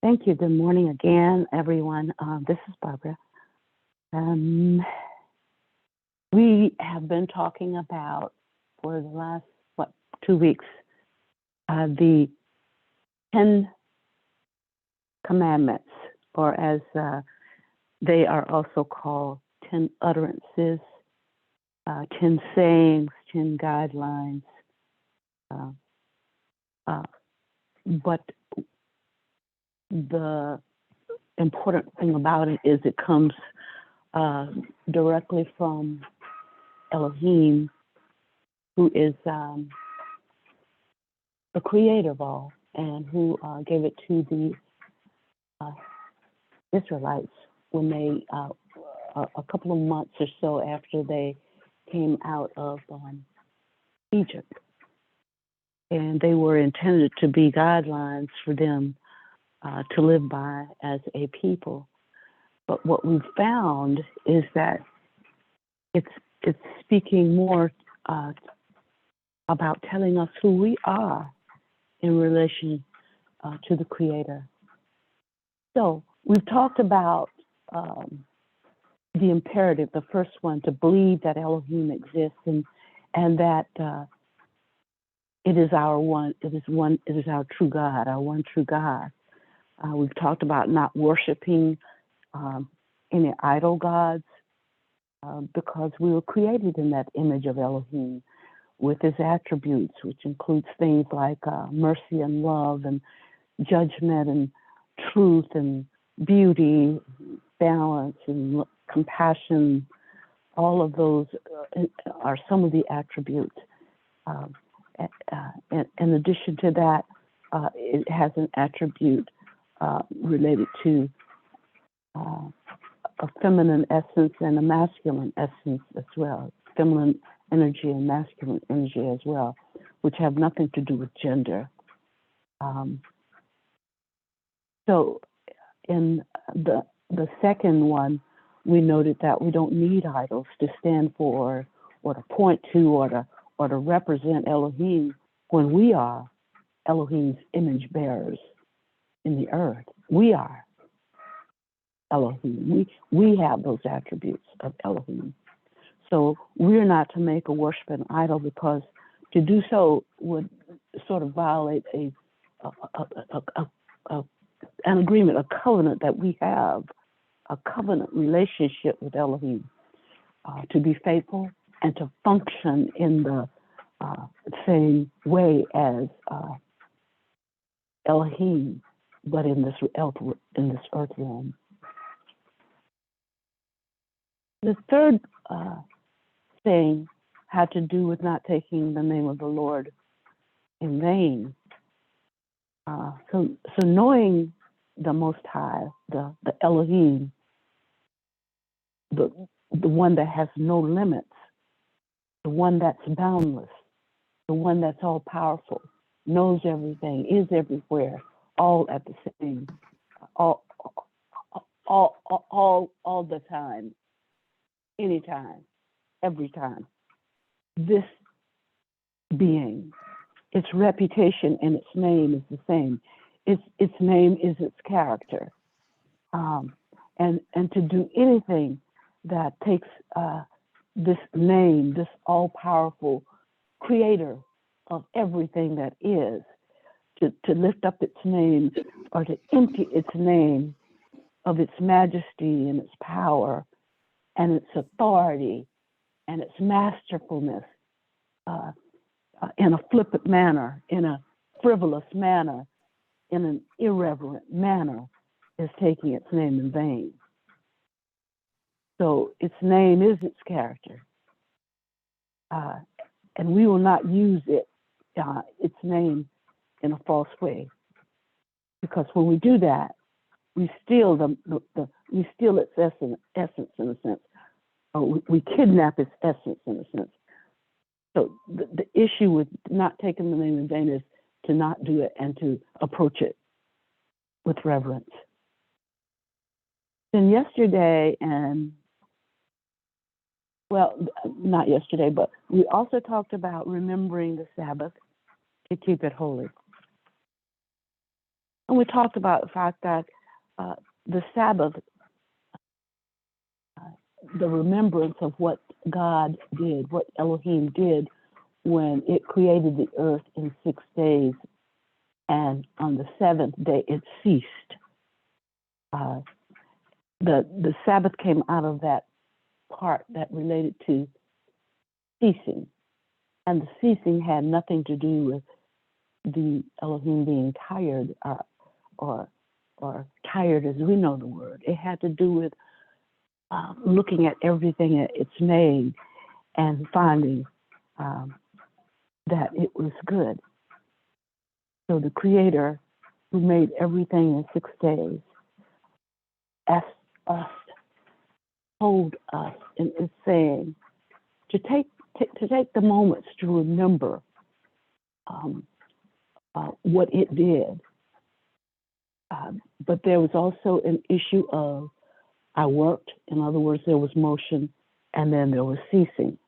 Thank you. Good morning again, everyone. This is Barbara. Um, we have been talking about for the last 2 weeks the 10 Commandments, or as they are also called, 10 utterances, 10 sayings, 10 guidelines. Uh, uh, but the important thing about it is it comes directly from Elohim, who is the creator of all, and who gave it to the uh, Israelites when they, a couple of months or so after they came out of Egypt. And they were intended to be guidelines for them to live by as a people. But what we've found is that it's speaking more about telling us who we are in relation to the Creator. So we've talked about the imperative, the first one, to believe that Elohim exists and that it is our true God, our one true God. We've talked about not worshiping any idol gods because we were created in that image of Elohim with his attributes, which includes things like mercy and love and judgment and truth and beauty, balance and compassion. All of those are some of the attributes. In addition to that, it has an attribute related to a feminine essence and a masculine essence as well, feminine energy and masculine energy as well, which have nothing to do with gender. So in the second one, we noted that we don't need idols to stand for or to point to or to represent Elohim when we are Elohim's image bearers in the earth. We are Elohim. We have those attributes of Elohim. So we're not to make or worship an idol, because to do so would sort of violate an agreement, a covenant that we have, a covenant relationship with Elohim, to be faithful and to function in the same way as Elohim, but in this earth realm. The third thing had to do with not taking the name of the Lord in vain. So knowing the Most High, the Elohim, the one that has no limits, the one that's boundless, the one that's all powerful, knows everything, is everywhere, all at the same, all the time, anytime, every time. This being, its reputation and its name is the same. Its name is its character. And to do anything that takes this name, this all-powerful creator of everything that is, to lift up its name or to empty its name of its majesty and its power and its authority and its masterfulness in a flippant manner, in a frivolous manner, in an irreverent manner, is taking its name in vain. So its name is its character. And we will not use its name in a false way. Because when we do that, we steal we steal its essence in a sense. Or we kidnap its essence in a sense. So the issue with not taking the name in vain is to not do it and to approach it with reverence. Then yesterday, not yesterday, but we also talked about remembering the Sabbath to keep it holy. And we talked about the fact that the Sabbath, the remembrance of what God did, what Elohim did when it created the earth in 6 days, and on the seventh day it ceased. The Sabbath came out of that part that related to ceasing, and the ceasing had nothing to do with the Elohim being tired, or tired as we know the word. It had to do with looking at everything it's made and finding that it was good. So the Creator, who made everything in 6 days, asked us, told us, and is saying to take the moments to remember what it did. But there was also an issue of I worked. In other words, there was motion, and then there was ceasing.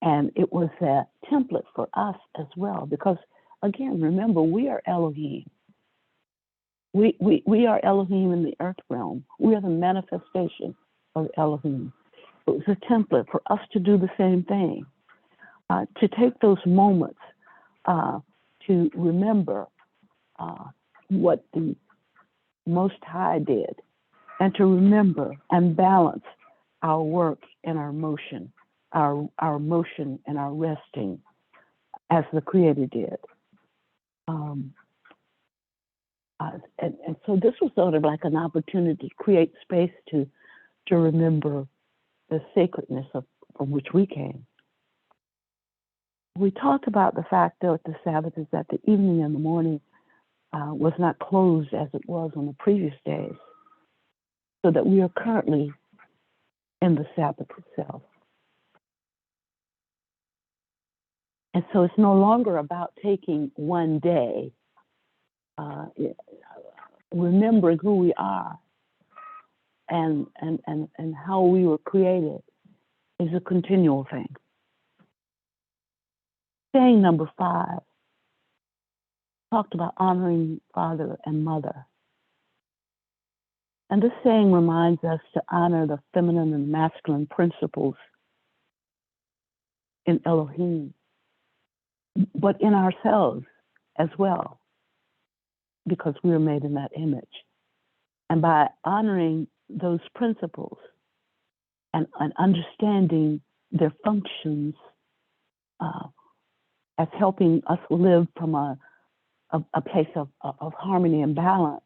And it was a template for us as well, because again, remember, we are Elohim. We are Elohim in the earth realm. We are the manifestation of Elohim. It was a template for us to do the same thing, to take those moments to remember what the Most High did, and to remember and balance our work and our motion, our motion and our resting, as the Creator did. And so this was sort of like an opportunity to create space to remember the sacredness from which we came. We talked about the fact, though, at the Sabbath is that the evening and the morning was not closed as it was on the previous days, so that we are currently in the Sabbath itself. And so it's no longer about taking one day, remembering who we are and how we were created is a continual thing. Saying number 5 talked about honoring father and mother. And this saying reminds us to honor the feminine and masculine principles in Elohim, but in ourselves as well, because we are made in that image. And by honoring those principles and understanding their functions as helping us live from a place of harmony and balance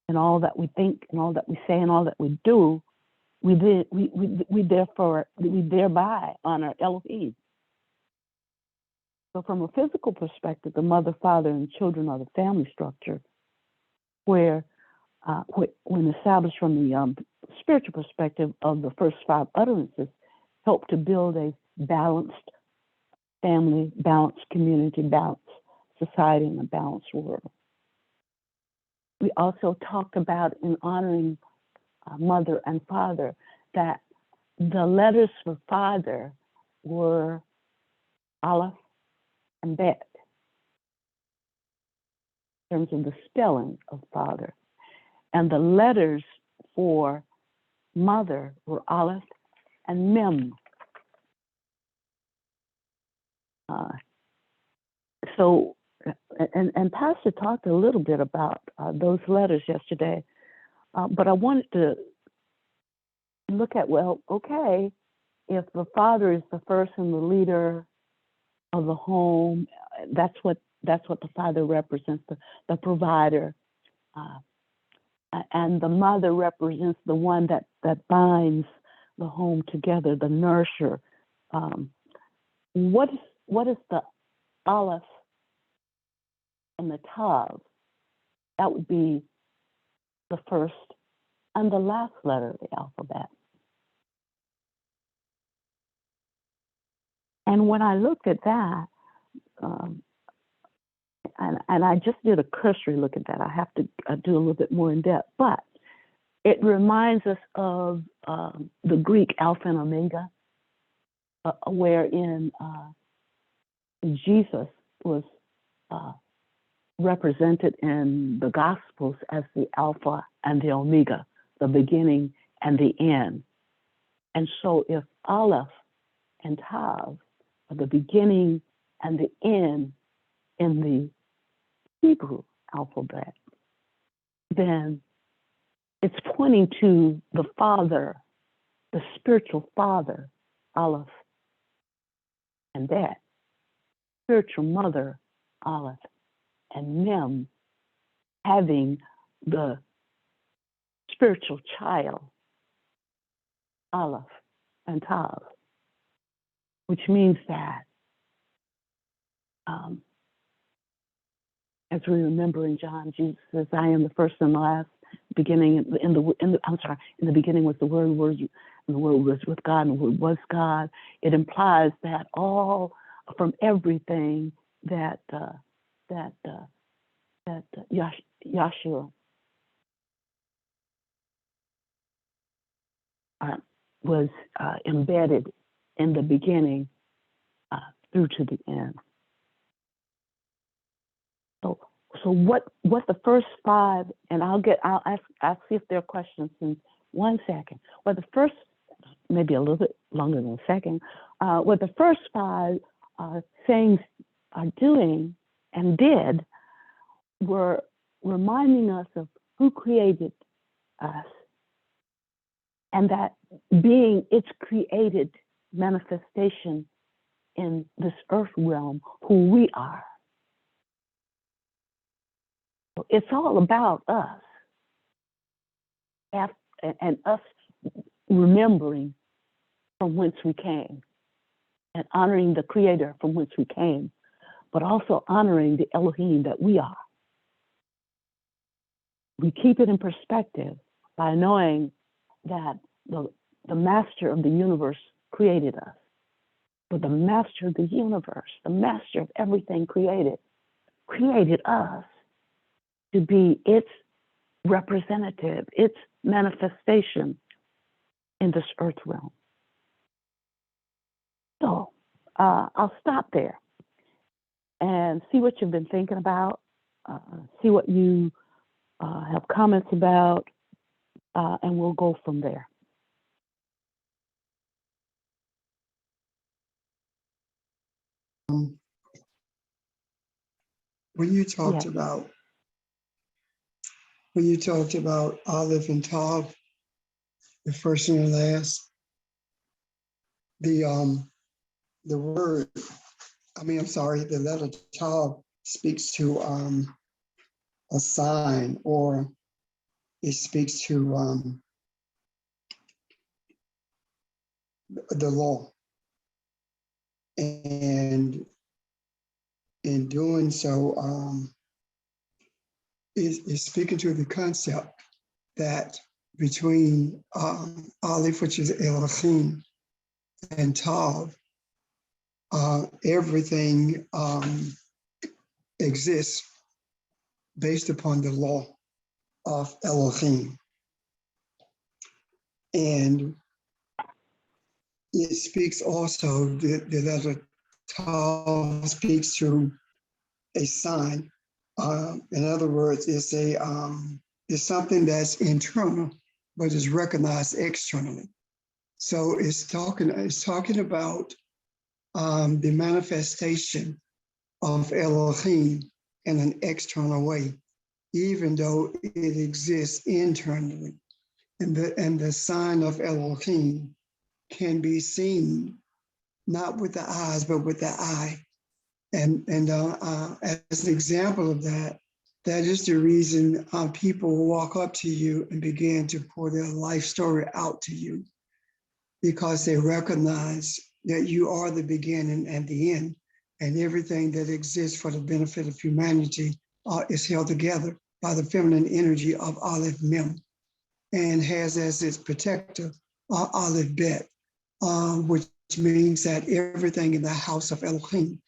in all that we think and all that we say and all that we do, we thereby honor Elohim. So from a physical perspective, the mother, father, and children are the family structure, where when established from the spiritual perspective of the first 5 utterances, help to build a balanced family, balanced community, balanced society, and a balanced world. We also talked about, in honoring mother and father, that the letters for father were Aleph and Bet, in terms of the spelling of father. And the letters for mother were Aleph and Mem. And Pastor talked a little bit about those letters yesterday, but I wanted to look at, well, okay, if the father is the first and the leader of the home, that's what the father represents, the provider, and the mother represents the one that binds the home together, the nurturer. What is the Aleph and the Tav? That would be the first and the last letter of the alphabet. And when I looked at that, and I just did a cursory look at that, I have to do a little bit more in depth, but it reminds us of the Greek Alpha and Omega, wherein Jesus was represented in the Gospels as the Alpha and the Omega, the beginning and the end. And so if Aleph and Tav are the beginning and the end in the Hebrew alphabet, then it's pointing to the Father, the spiritual Father, Aleph, and that spiritual Mother, Aleph, and Mem, having the spiritual child, Aleph and Tav, which means that, as we remember in John, Jesus says, "I am the first and the last." Beginning in the beginning was the Word, and the Word was with God, and the Word was God. It implies that all from everything that Yahshua was embedded in the beginning through to the end. So what the first five, and I'll see if there are questions in 1 second. What the first, maybe a little bit longer than a second, what the first five things are doing and did were reminding us of who created us, and that being its created manifestation in this earth realm, who we are. So it's all about us, and us remembering from whence we came, and honoring the Creator from whence we came, but also honoring the Elohim that we are. We keep it in perspective by knowing that the Master of the universe created us. But the Master of the universe, the Master of everything created us to be its representative, its manifestation in this earth realm. So I'll stop there and see what you've been thinking about, see what you have comments about, and we'll go from there. When you talked about Aleph and Tav, the first and the last, the letter Tav speaks to a sign, or it speaks to the law. And in doing so, is speaking to the concept that between Aleph, which is Elohim, and Tav, everything exists based upon the law of Elohim. And it speaks also, the letter Tav speaks to a sign. In other words, it's something that's internal, but is recognized externally. So it's talking about the manifestation of Elohim in an external way, even though it exists internally. And the sign of Elohim can be seen not with the eyes, but with the eye. And as an example of that, that is the reason people will walk up to you and begin to pour their life story out to you, because they recognize that you are the beginning and the end, and everything that exists for the benefit of humanity is held together by the feminine energy of Aleph Mem, and has as its protector Aleph Bet, which means that everything in the house of Elohim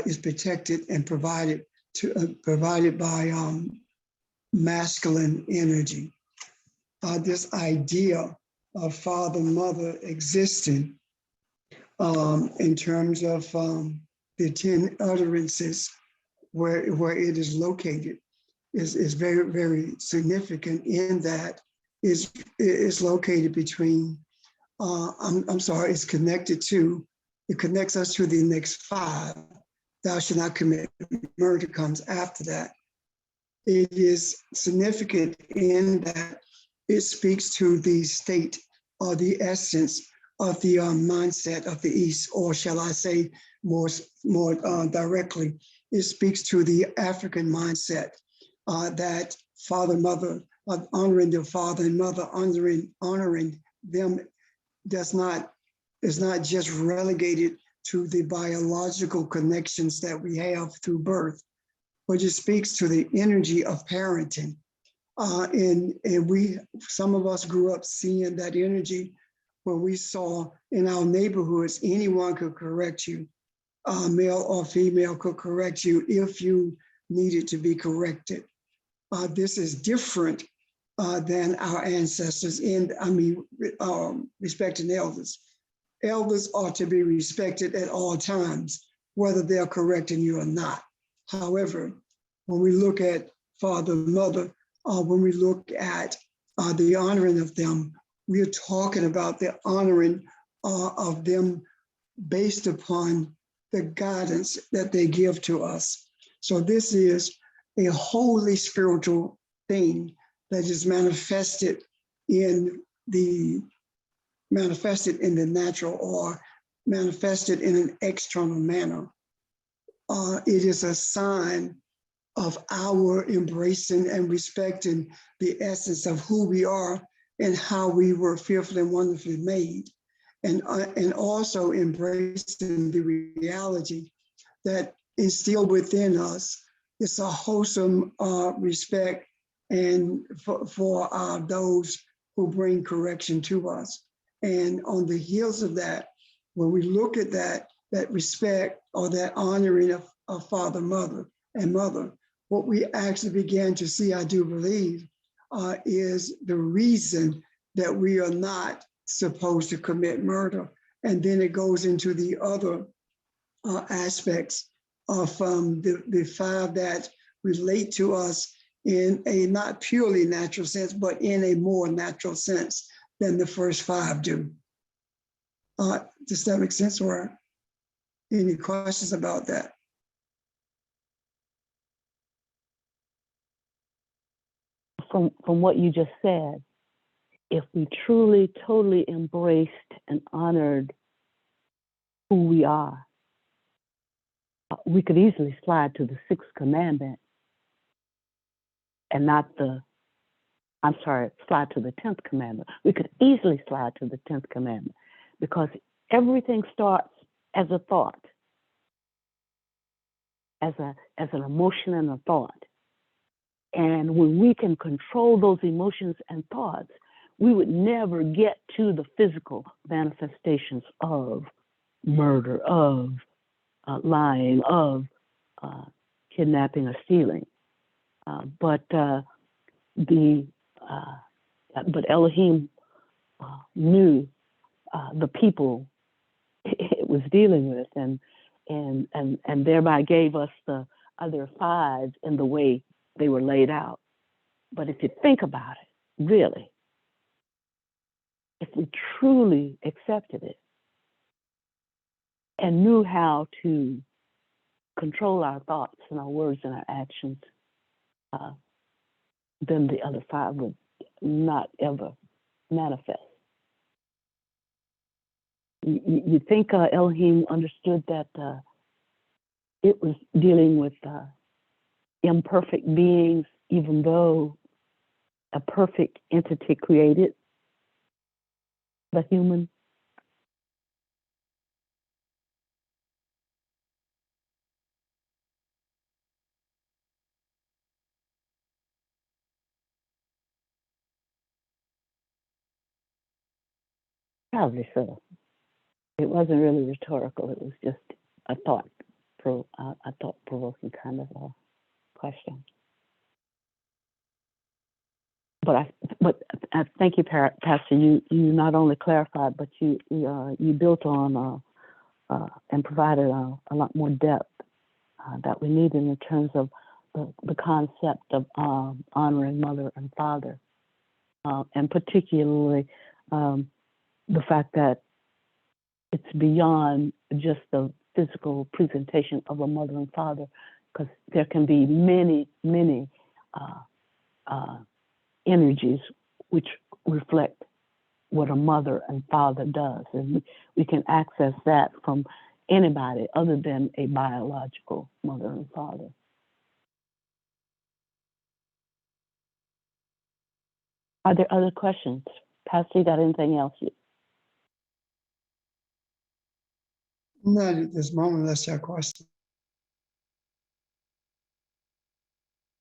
is protected and provided by masculine energy. This idea of father, mother existing in terms of the 10 utterances where it is located is very, very significant in that is located between, I'm sorry, it's connected to, it connects us to the next five. Thou shalt not commit murder comes after that. It is significant in that it speaks to the state or the essence of the mindset of the East, or shall I say more directly, it speaks to the African mindset that father, mother, honoring their father and mother, honoring them is not just relegated to the biological connections that we have through birth, but it speaks to the energy of parenting. And some of us grew up seeing that energy where we saw in our neighborhoods, anyone could correct you, male or female could correct you if you needed to be corrected. This is different than our ancestors respecting elders. Elders are to be respected at all times, whether they're correcting you or not. However, when we look at father, mother, when we look at the honoring of them, we are talking about the honoring of them based upon the guidance that they give to us. So this is a wholly spiritual thing that is manifested in the natural or manifested in an external manner. It is a sign of our embracing and respecting the essence of who we are and how we were fearfully and wonderfully made, and also embracing the reality that instilled within us is a wholesome respect and for those who bring correction to us. And on the heels of that, when we look at that respect or that honoring of father, mother, and mother, what we actually began to see, I do believe, is the reason that we are not supposed to commit murder. And then it goes into the other aspects of the five that relate to us in a not purely natural sense, but in a more natural sense than the first five do. Does that make sense, or any questions about that? From what you just said, if we truly, totally embraced and honored who we are, we could easily slide to the sixth commandment and not slide to the 10th commandment. We could easily slide to the 10th commandment because everything starts as a thought, as an emotion and a thought. And when we can control those emotions and thoughts, we would never get to the physical manifestations of murder, of lying, of kidnapping or stealing. But Elohim knew the people it was dealing with, and thereby gave us the other five in the way they were laid out. But if you think about it, really, if we truly accepted it and knew how to control our thoughts and our words and our actions, then the other five would not ever manifest. You think Elohim understood that it was dealing with imperfect beings, even though a perfect entity created the human? Probably so. It wasn't really rhetorical. It was just a thought-provoking kind of question. But I thank you, Pastor. You not only clarified, but you built on and provided a lot more depth that we need in terms of the concept of honoring mother and father, and particularly the fact that it's beyond just the physical presentation of a mother and father, because there can be many, many energies which reflect what a mother and father does. And we can access that from anybody other than a biological mother and father. Are there other questions? Pastor, you got anything else? Not at this moment, unless you have questions.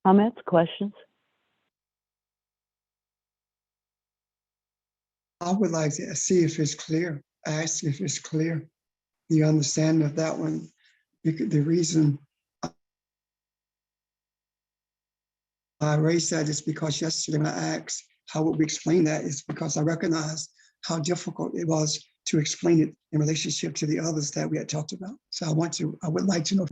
Comments, questions? I would like to see if it's clear, ask if it's clear, the understanding of that one. The reason I raised that is because yesterday when I asked how would we explain that, is because I recognized how difficult it was to explain it in relationship to the others that we had talked about. So I would like to know.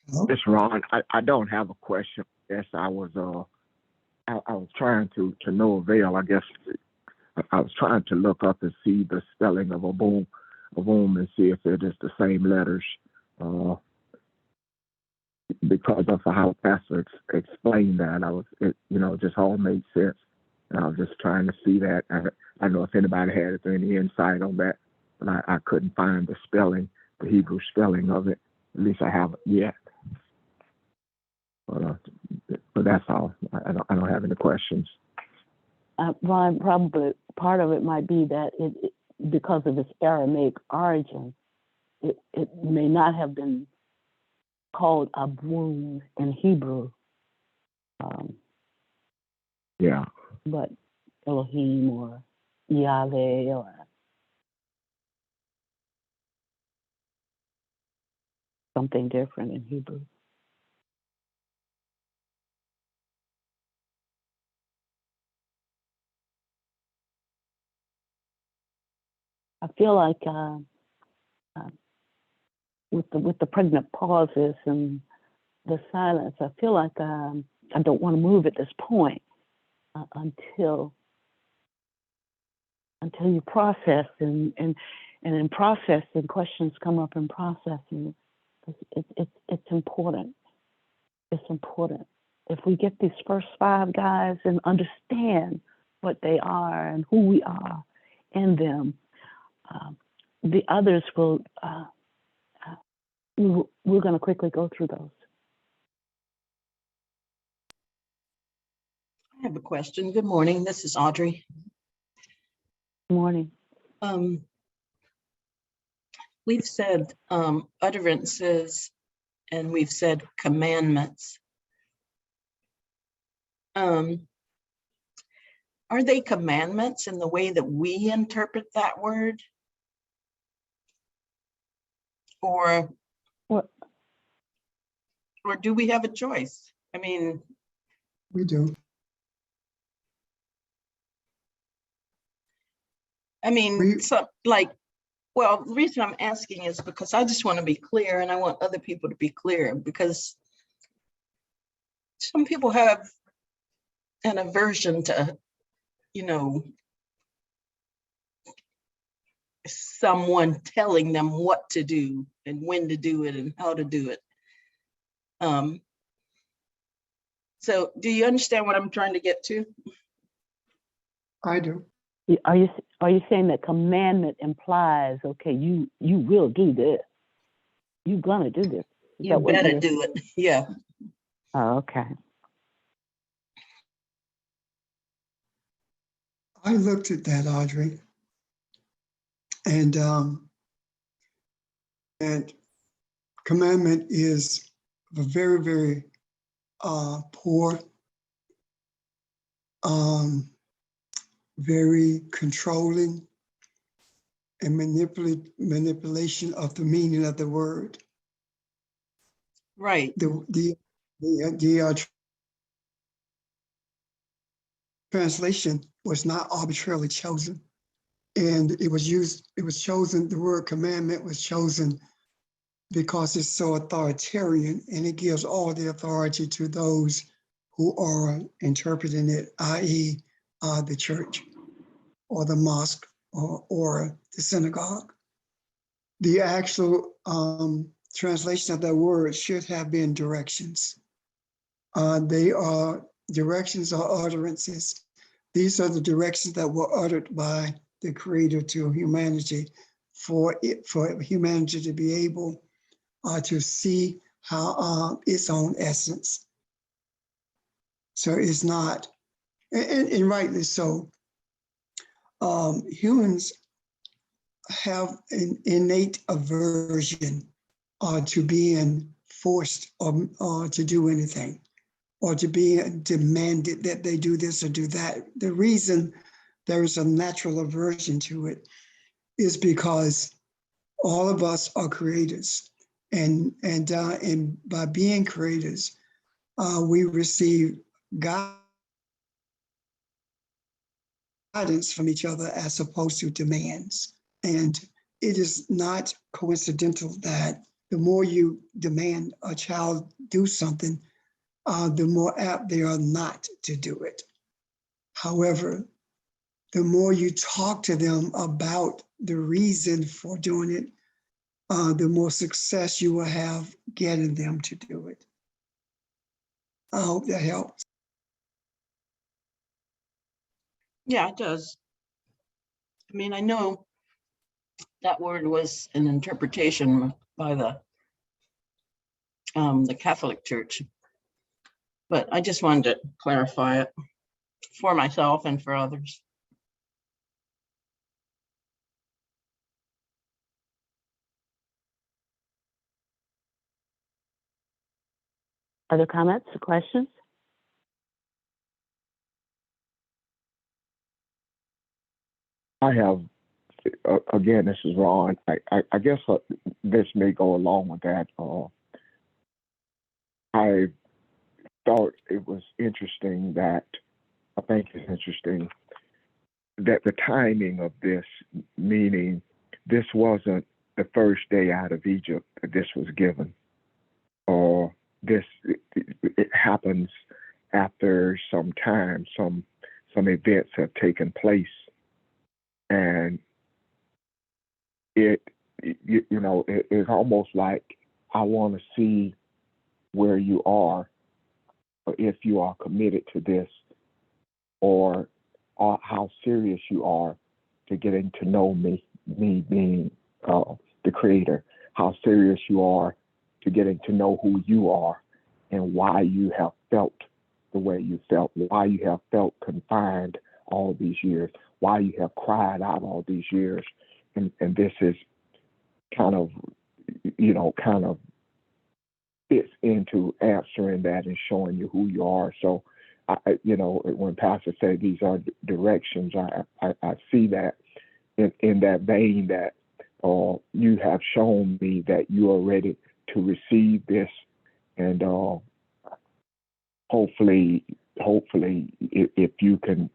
Hello? It's Ron. I don't have a question. Yes, I was trying to no avail. I guess I was trying to look up and see the spelling of a boom, and see if it is the same letters. Because of how Pastor explained that, it just all made sense. And I was just trying to see that. I don't know if anybody had any insight on that, but I couldn't find the spelling, the Hebrew spelling of it. At least I haven't yet. But that's all. I don't have any questions. Ron, probably part of it might be that it because of its Aramaic origin, it may not have been called Abun in Hebrew. Yeah. But Elohim or Yahweh or something different in Hebrew. I feel like with the pregnant pauses and the silence, I feel like I don't want to move at this point until you process and in processing, questions come up in processing. It's important. It's important. If we get these first 5 guys and understand what they are and who we are in them, the others will. We're going to quickly go through those. I have a question. Good morning. This is Audrey. Good morning. We've said utterances and we've said commandments. Are they commandments in the way that we interpret that word? Or do we have a choice? I mean, We do. Well, the reason I'm asking is because I just want to be clear and I want other people to be clear, because some people have an aversion to, someone telling them what to do and when to do it and how to do it. So do you understand what I'm trying to get to? I do. Are you saying that commandment implies, okay, you will do this, you're gonna do this? You better do it. Yeah. Oh, okay. I looked at that, Audrey, and commandment is a very, very poor, very controlling and manipulation of the meaning of the word. Right. The The translation was not arbitrarily chosen. And it was chosen, the word commandment was chosen because it's so authoritarian and it gives all the authority to those who are interpreting it, i.e., the church or the mosque or the synagogue. The actual translation of that word should have been directions. They are directions or utterances. These are the directions that were uttered by the Creator to humanity for humanity to be able to see how its own essence. So it's not, and rightly so. Humans have an innate aversion to being forced or to do anything, or to be demanded that they do this or do that. The reason there is a natural aversion to it is because all of us are creators, and by being creators, we receive guidance from each other as opposed to demands. And it is not coincidental that the more you demand a child do something, the more apt they are not to do it. However, the more you talk to them about the reason for doing it, the more success you will have getting them to do it. I hope that helps. Yeah, it does. I mean, I know that word was an interpretation by the Catholic Church, but I just wanted to clarify it for myself and for others. Other comments or questions? I have, again, this is Ron. I guess this may go along with that. I thought it was interesting that, I think it's interesting that the timing of this, meaning this wasn't the first day out of Egypt that this was given, or it happens after some time, some events have taken place, and it's almost like I want to see where you are, or if you are committed to this, or how serious you are to getting to know me being the creator, how serious you are to getting to know who you are and why you have felt the way you felt, why you have felt confined all these years, why you have cried out all these years. And this is kind of fits into answering that and showing you who you are. So, when Pastor said these are directions, I see that in that vein that you have shown me that you are ready to receive this, and hopefully, if you can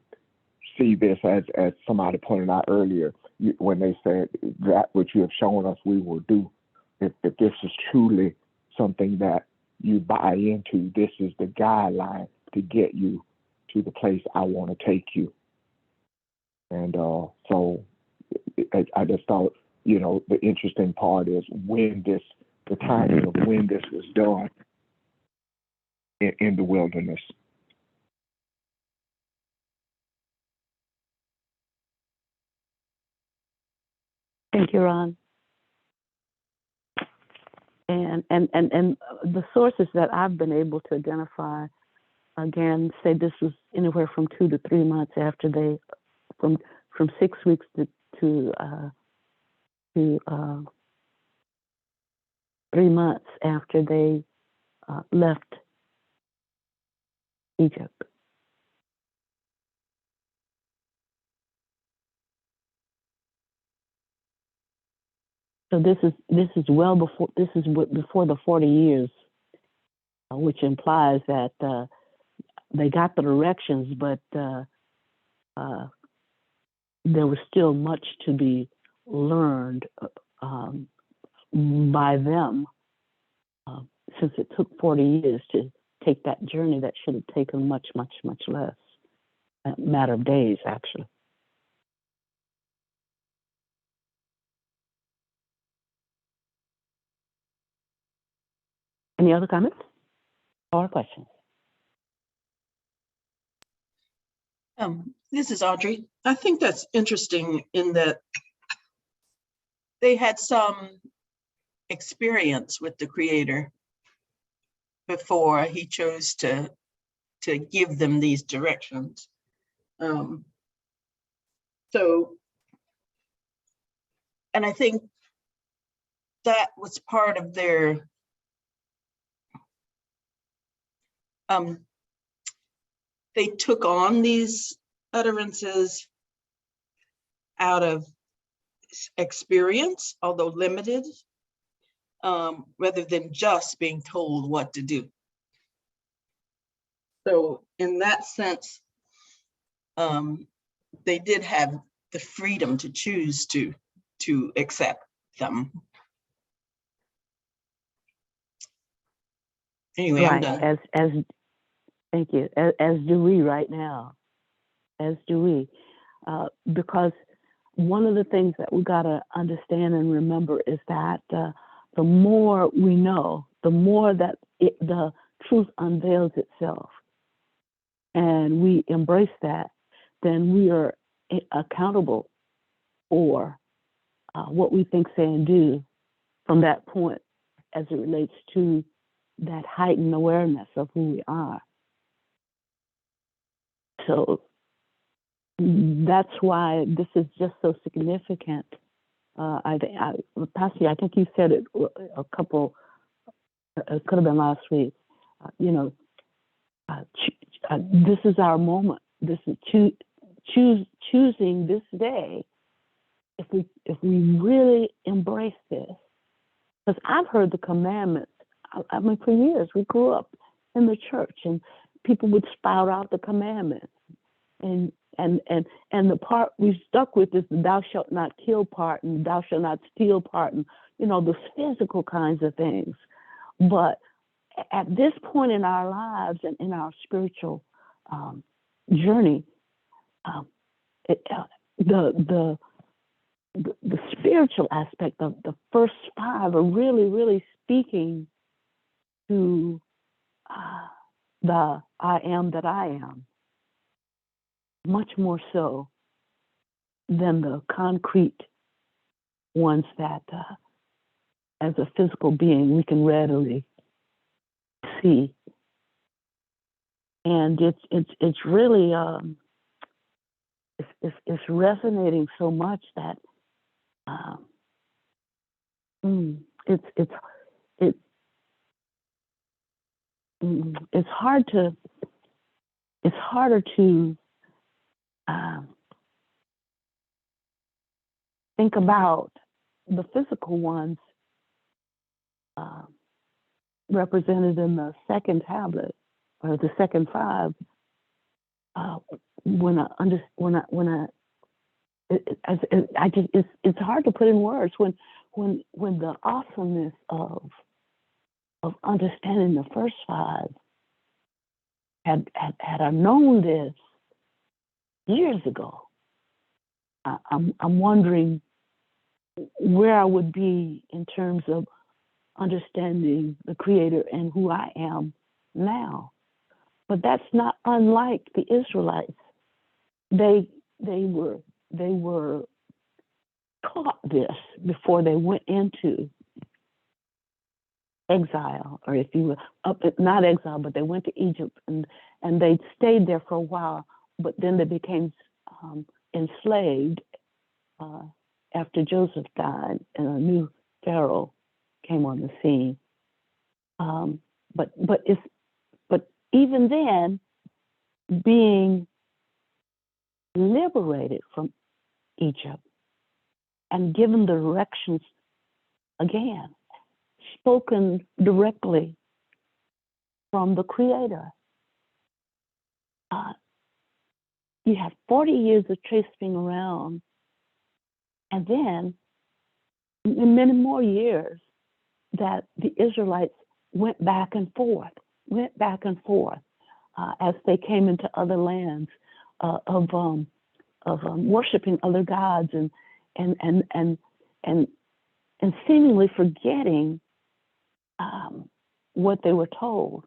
see this as somebody pointed out earlier, when they said that which you have shown us we will do, if this is truly something that you buy into, this is the guideline to get you to the place I want to take you. And so I just thought, the interesting part is the timing of when this was done in the wilderness. Thank you, Ron. And the sources that I've been able to identify, again, say this was anywhere from 2 to 3 months after they, from 6 weeks to 3 months after they left Egypt. So this is well before, before the 40 years which implies that they got the directions, but there was still much to be learned by them, since it took 40 years to take that journey that should have taken much, much, much less, a matter of days, actually. Any other comments or questions? This is Audrey. I think that's interesting in that they had some experience with the Creator before he chose to give them these directions. So, and I think that was part of their they took on these utterances out of experience, although limited, rather than just being told what to do. So in that sense, they did have the freedom to choose to accept them. Anyway, I'm done. As thank you. As do we right now. As do we, because one of the things that we got to understand and remember is that the more we know, the more that the truth unveils itself, and we embrace that, then we are accountable for what we think, say, and do from that point as it relates to that heightened awareness of who we are. So that's why this is just so significant. Pastor, I think you said it a couple, it could have been last week. This is our moment. This is choosing this day. If we really embrace this, because I've heard the commandments. I mean, for years we grew up in the church, and people would spout out the commandments, and the part we stuck with is the "thou shalt not kill" part, and "thou shalt not steal" part, and the physical kinds of things. But at this point in our lives and in our spiritual journey, the spiritual aspect of the first five are really speaking to the I am that I am, much more so than the concrete ones that, as a physical being, we can readily see. And it's really it's resonating so much that it's harder to think about the physical ones represented in the second tablet or the second five. It's hard to put in words when the awesomeness of understanding the first five had I known this years ago, I'm wondering where I would be in terms of understanding the Creator and who I am now. But that's not unlike the Israelites. They were taught this before they went into exile, or if you will, not exile, but they went to Egypt, and they stayed there for a while, but then they became enslaved after Joseph died and a new Pharaoh came on the scene. But even then, being liberated from Egypt and given the directions again, spoken directly from the Creator. You have 40 years of chasing around, and then many more years that the Israelites went back and forth as they came into other lands of worshiping other gods and seemingly forgetting what they were told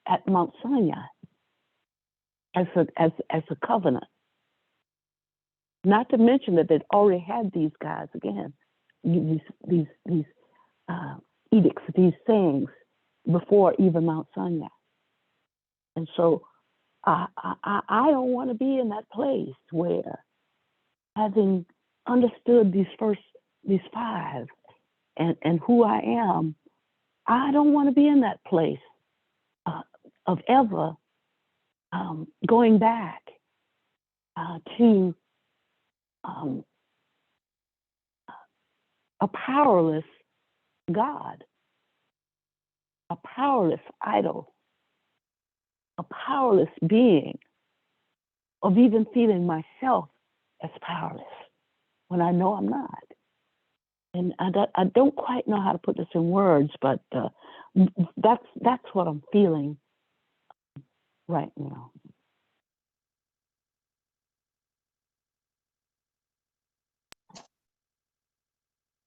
at Mount Sinai as a covenant. Not to mention that they'd already had these guys again, these edicts, these sayings before even Mount Sinai. And so I don't want to be in that place where, having understood these five and who I am, I don't want to be in that place of ever going back to a powerless God, a powerless idol, a powerless being, of even feeling myself as powerless when I know I'm not. And I don't quite know how to put this in words, but that's what I'm feeling right now.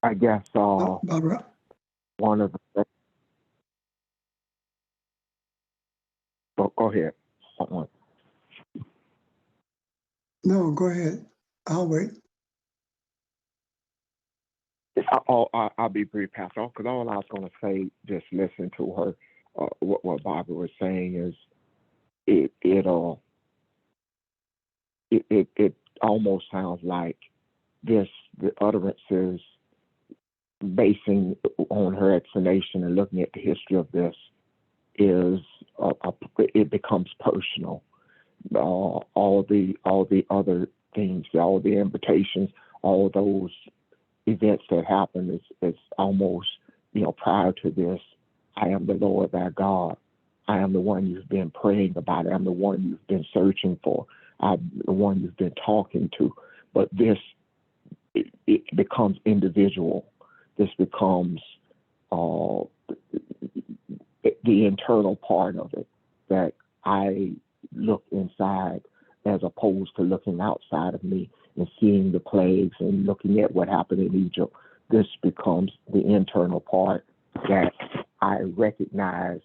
I guess Barbara, one of the go ahead. Someone. no, go ahead. I'll wait. I'll be brief, Pastor, because all I was going to say, just listen to her, what Barbara was saying is, it almost sounds like the utterances, basing on her explanation and looking at the history of this, is it becomes personal. All the other things, all the invitations, all those events that happen is almost, prior to this, I am the Lord thy God. I am the one you've been praying about. I am the one you've been searching for. I'm the one you've been talking to. But this, it becomes individual. This becomes the internal part of it, that I look inside as opposed to looking outside of me and seeing the plagues and looking at what happened in Egypt. This becomes the internal part, that I recognize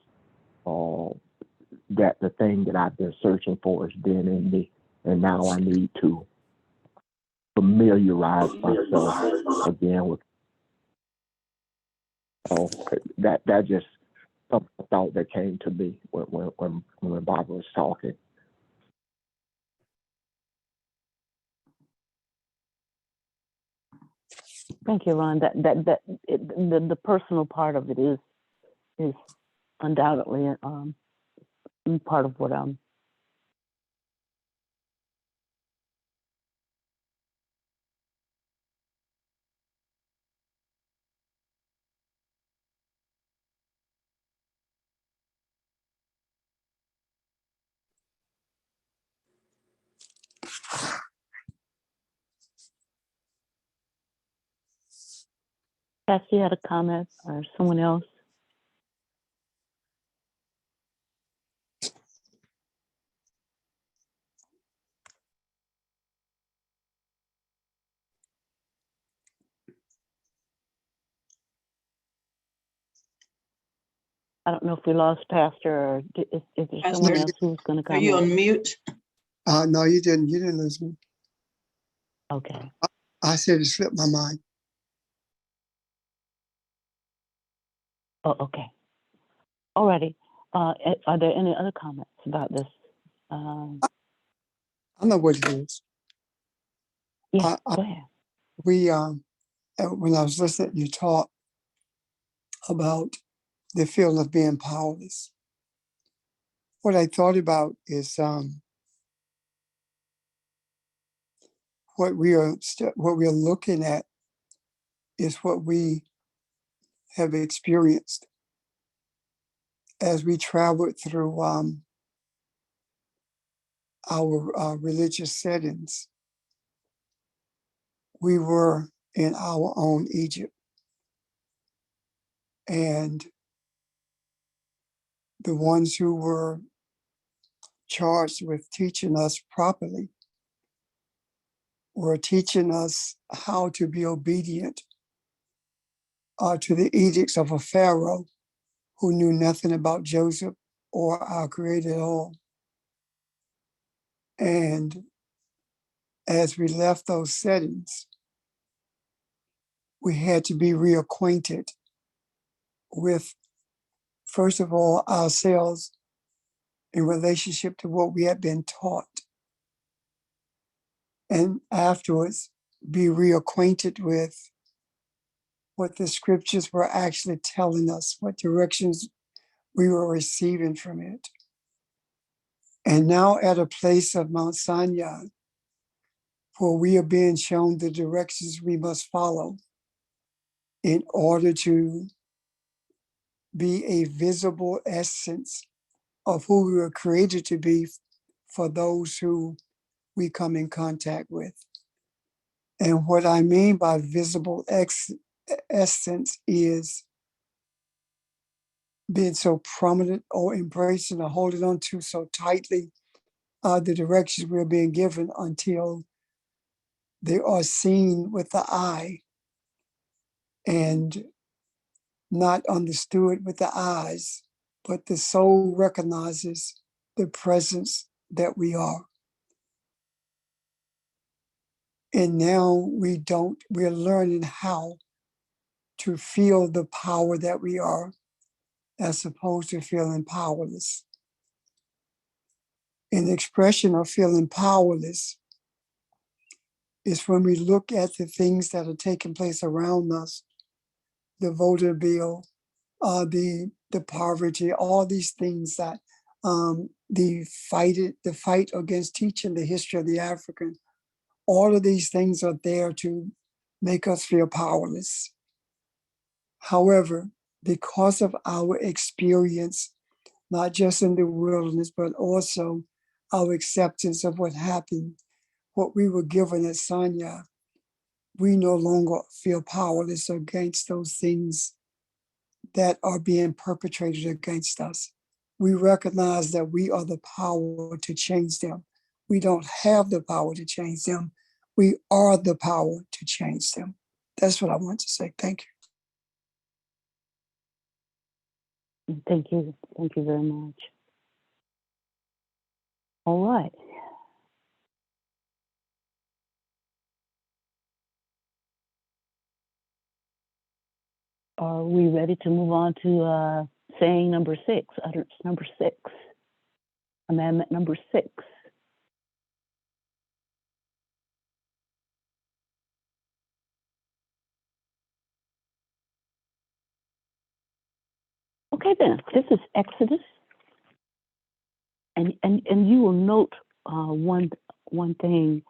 that the thing that I've been searching for has been in me, and now I need to familiarize myself again with. So that just a thought that came to me when Barbara was talking. Thank you, Ron. The personal part of it is undoubtedly part of what I'm. Pastor, you had a comment, or someone else? I don't know if we lost Pastor, or is there Pastor, someone else who was going to Are you comment? on mute? No, you didn't. You didn't lose me. Okay. I said it slipped my mind. Oh, okay. Alrighty. Are there any other comments about this? I know what it is. Yeah, go ahead. When I was listening, you talk about the feeling of being powerless. What I thought about is what we are looking at is what we have experienced as we traveled through our religious settings, we were in our own Egypt. And the ones who were charged with teaching us properly were teaching us how to be obedient to the edicts of a Pharaoh who knew nothing about Joseph or our Creator at all. And as we left those settings, we had to be reacquainted with, first of all, ourselves in relationship to what we had been taught. And afterwards, be reacquainted with what the scriptures were actually telling us, what directions we were receiving from it. And now at a place of Mount Sinai, where we are being shown the directions we must follow in order to be a visible essence of who we were created to be for those who we come in contact with. And what I mean by visible essence is being so prominent or embracing or holding on to so tightly the directions we're being given until they are seen with the eye and not understood with the eyes, but the soul recognizes the presence that we are. And now we're learning how to feel the power that we are as opposed to feeling powerless. An expression of feeling powerless is when we look at the things that are taking place around us, the voter bill, the poverty, all these things that the fight against teaching the history of the African, all of these things are there to make us feel powerless. However, because of our experience, not just in the wilderness, but also our acceptance of what happened, what we were given at Sinai, we no longer feel powerless against those things that are being perpetrated against us. We recognize that we are the power to change them. We don't have the power to change them. We are the power to change them. That's what I want to say. Thank you. Thank you. Thank you very much. All right. Are we ready to move on to saying number 6, utterance number 6, amendment number 6? Okay, then, this is Exodus. And you will note one thing.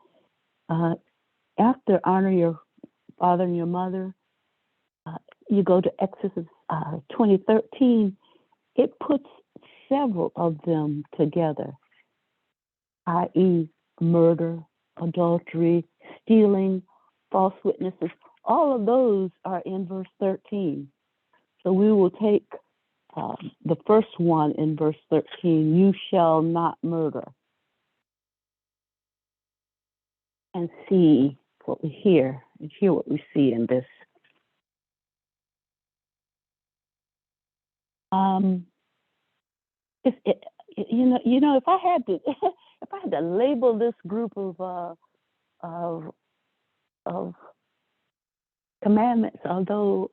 After honor your father and your mother, you go to Exodus 20:13. It puts several of them together, i.e., murder, adultery, stealing, false witnesses. All of those are in verse 13. So we will take the first one in verse 13, you shall not murder, and see what we hear, and hear what we see in this. If I had to, if I had to label this group of commandments, although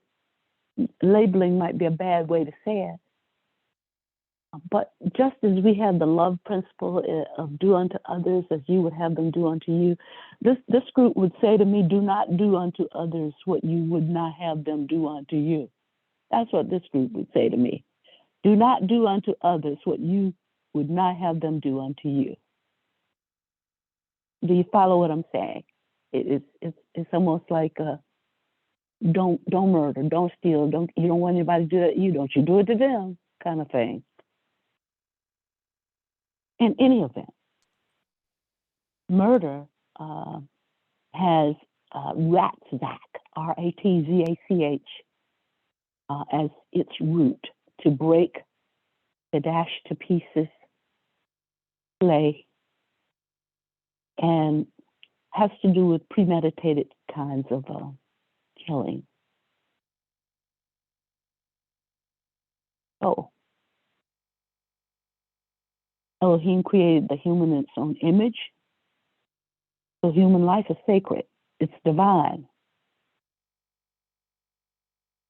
labeling might be a bad way to say it, but just as we have the love principle of do unto others as you would have them do unto you, this group would say to me, do not do unto others what you would not have them do unto you. That's what this group would say to me. Do not do unto others what you would not have them do unto you. Do you follow what I'm saying? It's almost like don't murder, don't steal, you don't want anybody to do it, don't you do it to them kind of thing. In any event, murder has ratzach, R-A-T-Z-A-C-H, as its root, to break, to dash to pieces, slay, and has to do with premeditated kinds of killing. So, Elohim created the human in its own image. So human life is sacred. It's divine.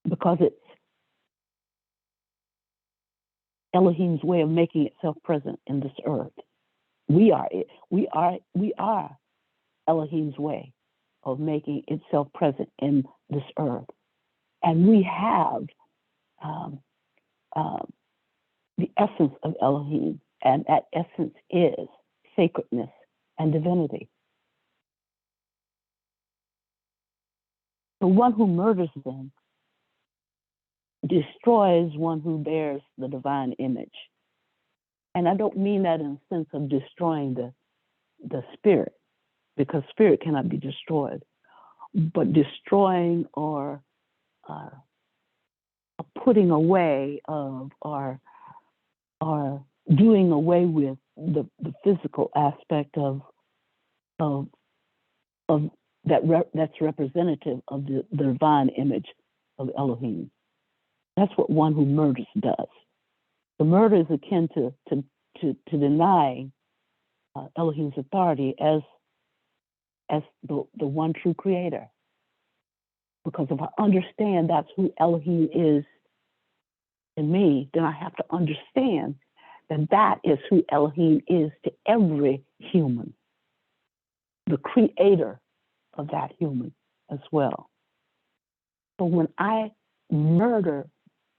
Because it's Elohim's way of making itself present in this earth. We are it. We are Elohim's way of making itself present in this earth. And we have the essence of Elohim, and that essence is sacredness and divinity. The one who murders them destroys one who bears the divine image. And I don't mean that in the sense of destroying the spirit, because spirit cannot be destroyed, but destroying or putting away of or doing away with the physical aspect of that's representative of the divine image of Elohim. That's what one who murders does. The murder is akin to denying Elohim's authority as the one true creator. Because if I understand that's who Elohim is in me, then I have to understand that is who Elohim is to every human, the creator of that human as well. So when I murder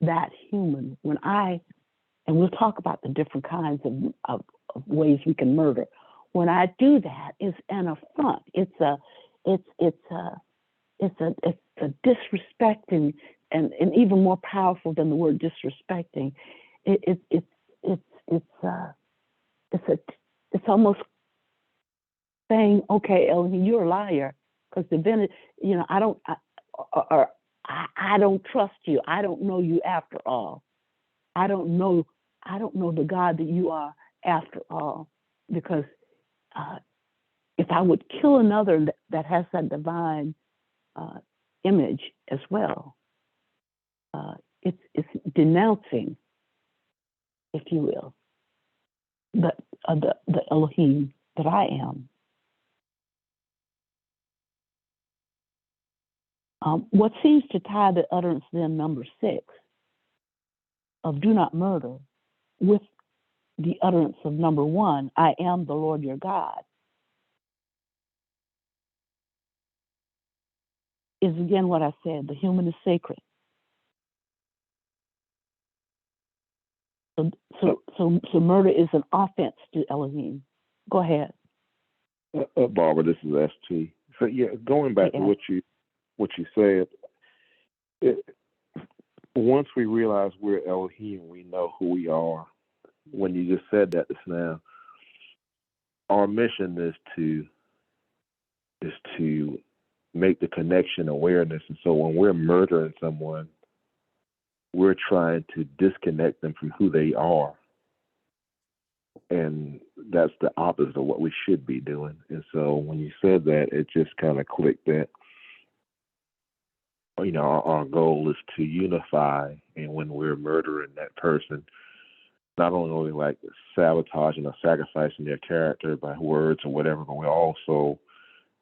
that human, and we'll talk about the different kinds of ways we can murder. When I do that, it's an affront. It's a disrespecting, and even more powerful than the word disrespecting. It's almost saying, okay, Elohim, you're a liar, because I don't trust you. I don't know you after all. I don't know the God that you are after all, because if I would kill another that has that divine image as well, it's denouncing, if you will, the Elohim that I am. What seems to tie the utterance then, number 6, of do not murder, with the utterance of number 1, I am the Lord your God, is again what I said, the human is sacred. So murder is an offense to Elohim. Go ahead. Barbara, this is ST. So yeah, going back to what you said, once we realize we're Elohim, we know who we are. When you just said that just now, our mission is to make the connection awareness. And so when we're murdering someone, we're trying to disconnect them from who they are. And that's the opposite of what we should be doing. And so when you said that, it just kind of clicked that, our goal is to unify. And when we're murdering that person, not only are we like sabotaging or sacrificing their character by words or whatever, but we're also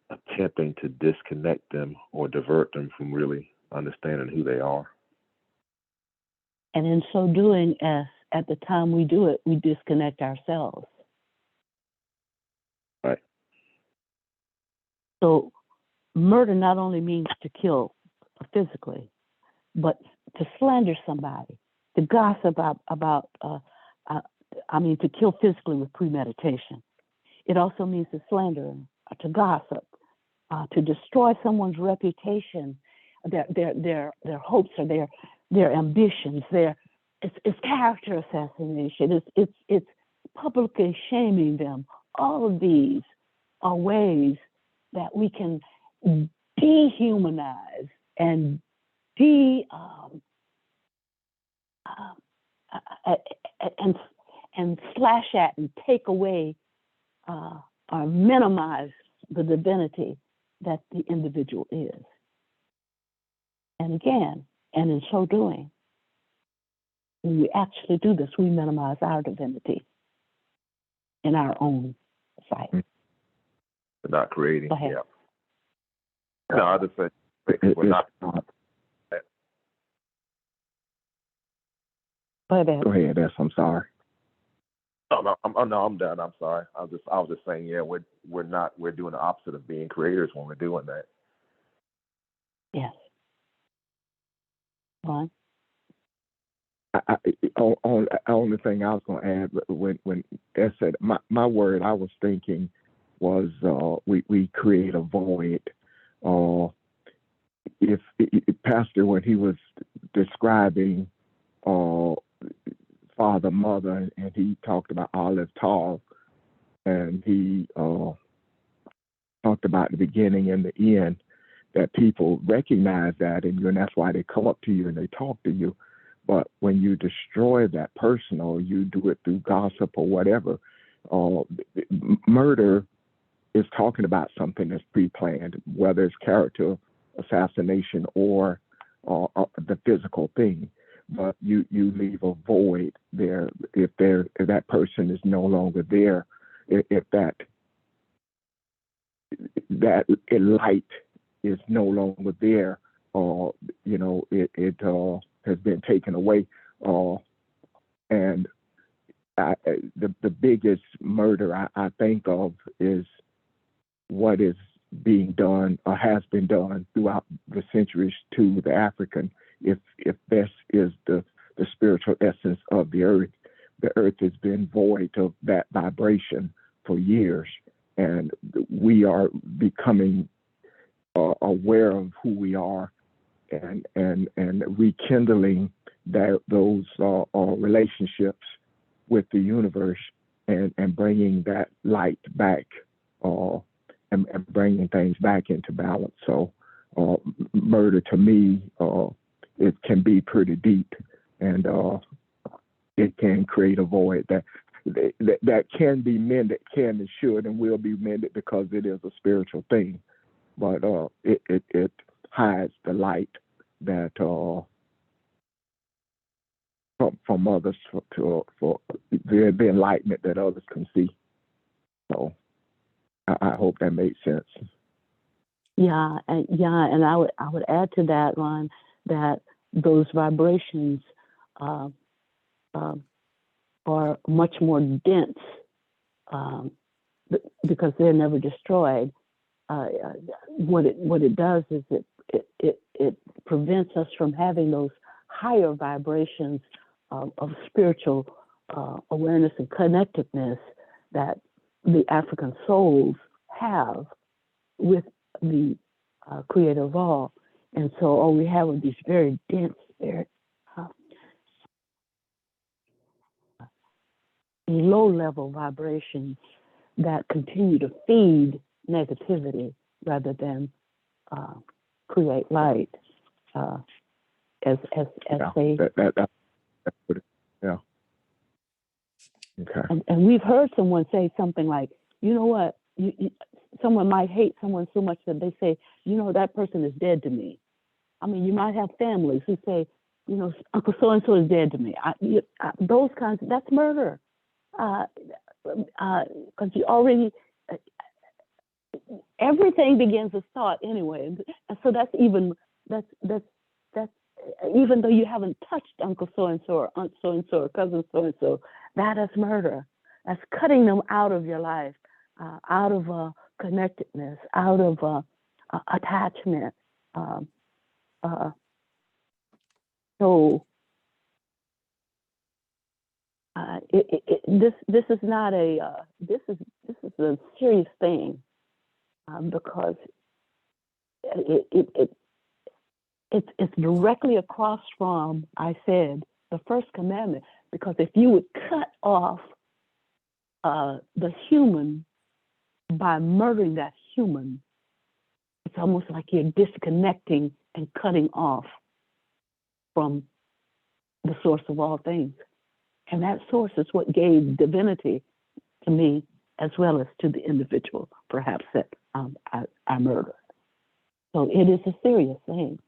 attempting to disconnect them or divert them from really understanding who they are. And in so doing, at the time we do it, we disconnect ourselves. Right. So murder not only means to kill physically, but to slander somebody, to gossip about to kill physically with premeditation. It also means to slander, to gossip, to destroy someone's reputation, their hopes or their ambitions. It's character assassination. It's publicly shaming them. All of these are ways that we can dehumanize and and slash at and take away or minimize the divinity that the individual is. And again, and in so doing, when we actually do this, we minimize our divinity in our own sight. Not creating. Go ahead. Yeah. No, I just say we're not. Go ahead. Go ahead, I'm sorry. No, I'm done. I'm sorry. I was just saying, yeah, we're doing the opposite of being creators when we're doing that. Yes. Ron? Only thing I was going to add, when Ed said, my word I was thinking was we create a void. If Pastor, when he was describing father, mother, and he talked about Olive Tall, and he talked about the beginning and the end, that people recognize that, and that's why they come up to you and they talk to you. But when you destroy that person, or you do it through gossip or whatever, murder is talking about something that's pre-planned, whether it's character assassination or the physical thing. But you leave a void there if that person is no longer there, if that light is no longer there, or it has been taken away, and the biggest murder I think of is what is being done or has been done throughout the centuries to the African. If this is the spiritual essence of the earth has been void of that vibration for years, and we are becoming aware of who we are, and rekindling those relationships with the universe, and bringing that light back, and bringing things back into balance. So murder to me, it can be pretty deep, and it can create a void that can be mended, can and should and will be mended, because it is a spiritual thing. But it hides the light that from others for the enlightenment that others can see. So I hope that made sense. Yeah, and I would add to that, Ron, that those vibrations are much more dense because they're never destroyed. What it does is it prevents us from having those higher vibrations of spiritual awareness and connectedness that the African souls have with the Creator of all. And so all we have are these very dense, very low-level vibrations that continue to feed negativity rather than create light. As they that's yeah. Okay. And we've heard someone say something like, you know what, someone might hate someone so much that they say, that person is dead to me. I mean, you might have families who say, Uncle so-and-so is dead to me. Those kinds, that's murder. Because you already, everything begins with thought anyway. And so that's even though you haven't touched Uncle so-and-so or Aunt so-and-so or cousin so-and-so, that is murder. That's cutting them out of your life, out of connectedness, out of attachment. So this is not this is a serious thing, because it's directly across from, I said, the first commandment. Because if you would cut off the human, by murdering that human, it's almost like you're disconnecting and cutting off from the source of all things. And that source is what gave divinity to me, as well as to the individual, perhaps, that I murdered. So it is a serious thing.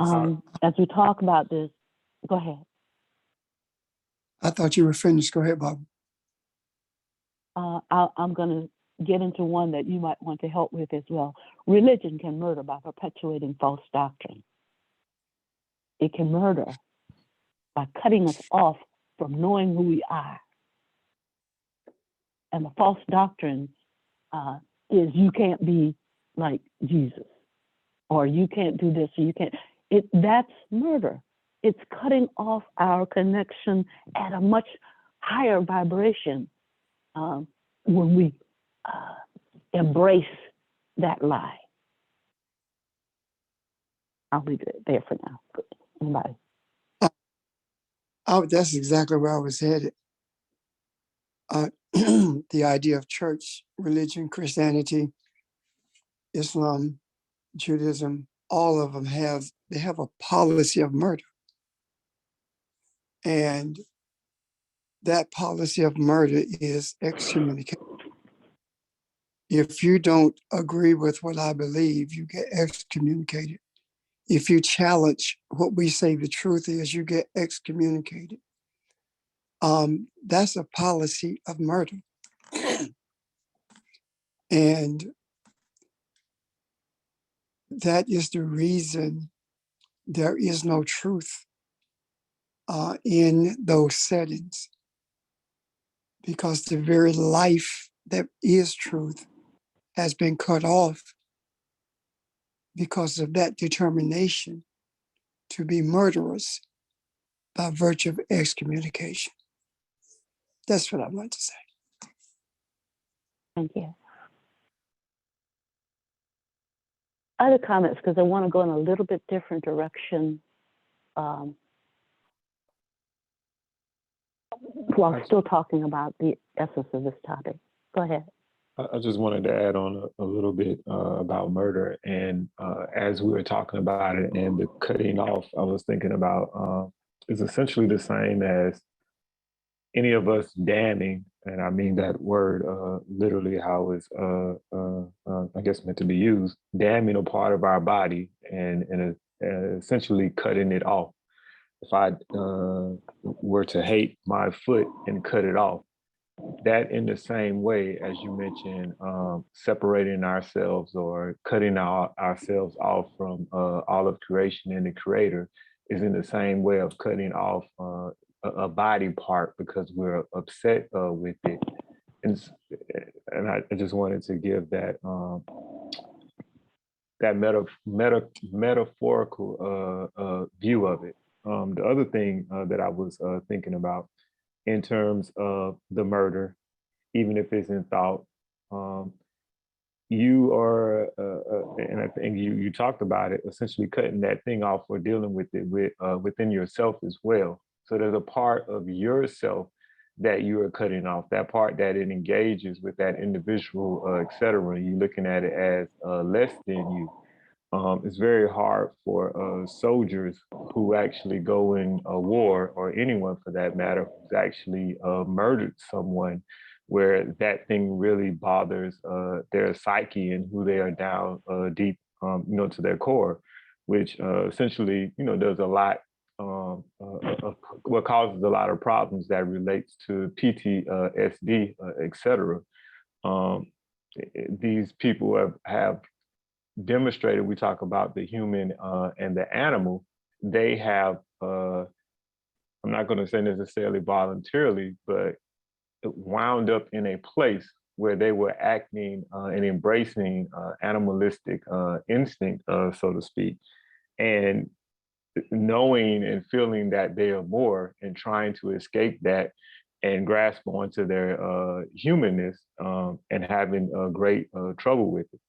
As we talk about this, go ahead. I thought you were finished. Go ahead, Bob. I'm going to get into one that you might want to help with as well. Religion can murder by perpetuating false doctrine. It can murder by cutting us off from knowing who we are. And the false doctrine is you can't be like Jesus, or you can't do this, or you can't. That's murder. It's cutting off our connection at a much higher vibration when we embrace that lie. I'll leave it there for now. Anybody? That's exactly where I was headed. The idea of church, religion, Christianity, Islam, Judaism, all of them have a policy of murder. And that policy of murder is excommunication. If you don't agree with what I believe, you get excommunicated. If you challenge what we say the truth is, you get excommunicated. That's a policy of murder. And that is the reason there is no truth in those settings, because the very life that is truth has been cut off because of that determination to be murderers by virtue of excommunication. That's what I want to say. Thank you. Other comments, because I want to go in a little bit different direction while still talking about the essence of this topic. Go ahead. I just wanted to add on a little bit about murder. And as we were talking about it and the cutting off, I was thinking about it's essentially the same as any of us damning, and I mean that word literally how it's, I guess, meant to be used, damning a part of our body and essentially cutting it off. If I were to hate my foot and cut it off, that in the same way as you mentioned, separating ourselves or cutting ourselves off from all of creation and the creator is in the same way of cutting off a body part because we're upset with it. And I just wanted to give that that metaphorical view of it. The other thing that I was thinking about in terms of the murder, even if it's in thought, you are, and I think you talked about it, essentially cutting that thing off or dealing with it within yourself as well. So there's a part of yourself that you are cutting off, that part that it engages with that individual, et cetera. You're looking at it as less than you. It's very hard for soldiers who actually go in a war, or anyone for that matter, who's actually murdered someone, where that thing really bothers their psyche and who they are down deep, to their core, which essentially, does a lot. What causes a lot of problems that relates to PTSD, et cetera. These people have demonstrated, we talk about the human and the animal, they have, I'm not going to say necessarily voluntarily, but wound up in a place where they were acting and embracing animalistic instinct, so to speak, and knowing and feeling that they are more and trying to escape that and grasp onto their humanness and having great trouble with it.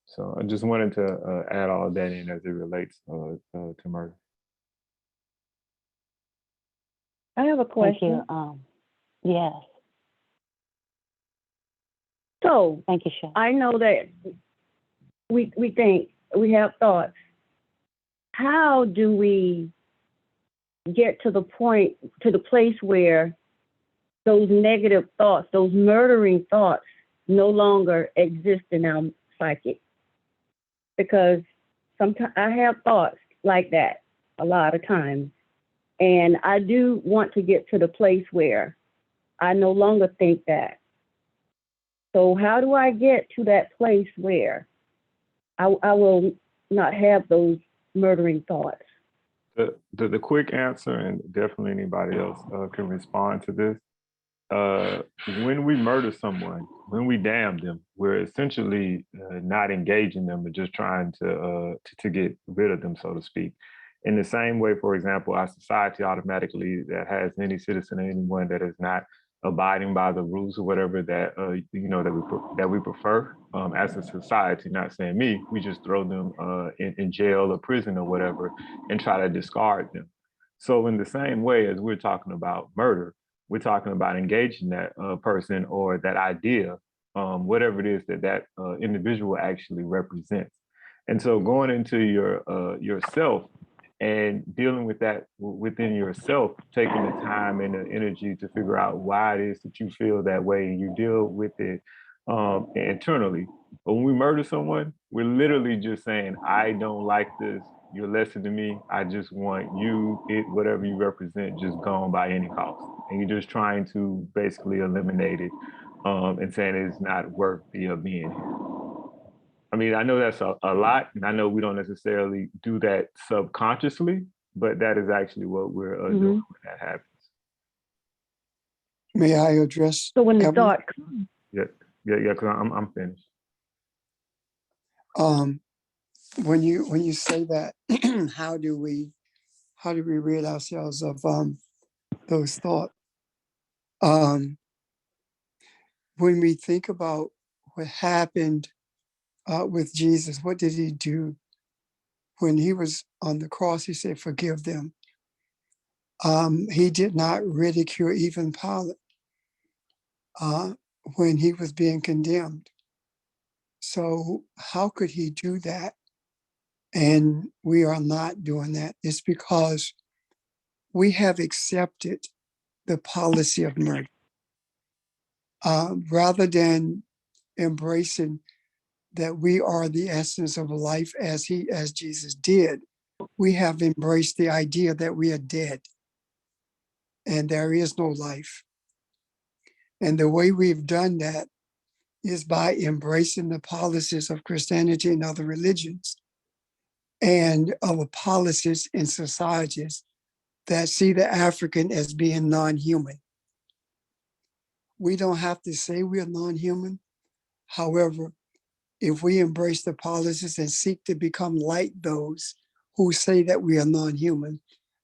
So I just wanted to add all of that in as it relates to murder. I have a Thank question. you. Yes. So Thank you, Chef. I know that we think, we have thoughts. How do we get to the point, to the place where those negative thoughts, those murdering thoughts, no longer exist in our psyche? Because sometimes I have thoughts like that a lot of times. And I do want to get to the place where I no longer think that. So how do I get to that place where I will not have those murdering thoughts? The quick answer, and definitely anybody else can respond to this. When we murder someone, when we damn them, we're essentially not engaging them, but just trying to get rid of them, so to speak. In the same way, for example, our society automatically that has any citizen, anyone that is not abiding by the rules or whatever that that we prefer as a society. Not saying me, we just throw them in jail or prison or whatever, and try to discard them. So in the same way as we're talking about murder, we're talking about engaging that person or that idea, whatever it is that individual actually represents. And so going into yourself and dealing with that within yourself, taking the time and the energy to figure out why it is that you feel that way, and you deal with it internally. But when we murder someone, we're literally just saying, I don't like this. You're lesser than me. I just want you, it, whatever you represent, just gone by any cost. And you're just trying to basically eliminate it and saying it's not worth the being here. I mean, I know that's a lot, and I know we don't necessarily do that subconsciously, but that is actually what we're doing when that happens. May I address? So when the Evelyn? thought, Yeah, because I'm finished. When you say that, how do we rid ourselves of those thoughts? When we think about what happened with Jesus, what did he do when he was on the cross? He said, "Forgive them." He did not ridicule even Pilate when he was being condemned. So how could he do that? And we are not doing that. It's because we have accepted the policy of murder. Rather than embracing that we are the essence of life as Jesus did, we have embraced the idea that we are dead and there is no life. And the way we've done that is by embracing the policies of Christianity and other religions and other policies in societies that see the African as being non-human. We don't have to say we are non-human. However, if we embrace the policies and seek to become like those who say that we are non-human,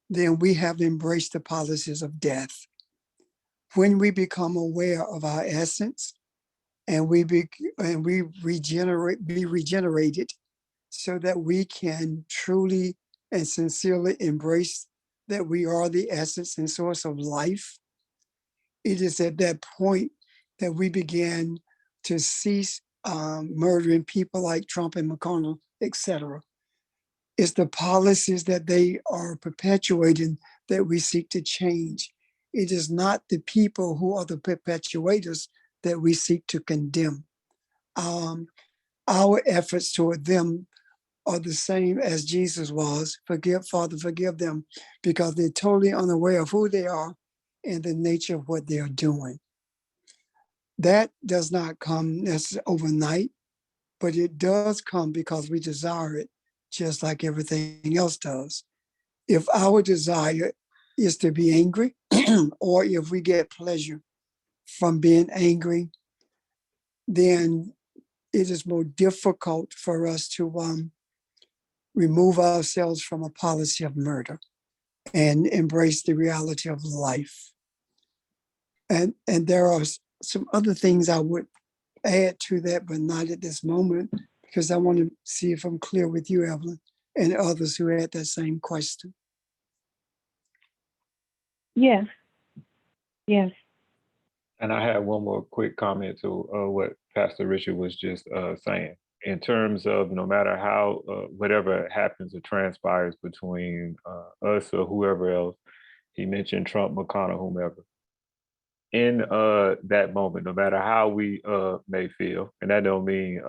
then we have embraced the policies of death. When we become aware of our essence and we be regenerated so that we can truly and sincerely embrace that we are the essence and source of life, it is at that point that we began to cease murdering people like Trump and McConnell, etc. It's the policies that they are perpetuating that we seek to change. It is not the people who are the perpetuators that we seek to condemn. Our efforts toward them are the same as Jesus was. Forgive, Father, forgive them, because they're totally unaware of who they are and the nature of what they are doing. That does not come necessarily overnight, but it does come because we desire it, just like everything else does. If our desire is to be angry, or if we get pleasure from being angry, then it is more difficult for us to remove ourselves from a policy of murder and embrace the reality of life. And there are some other things I would add to that, but not at this moment, because I want to see if I'm clear with you, Evelyn, and others who had that same question. yes, yes. And I have one more quick comment to what Pastor Richard was just saying. In terms of no matter how, whatever happens or transpires between us or whoever else, he mentioned Trump, McConnell, whomever. In that moment, no matter how we may feel, and that don't mean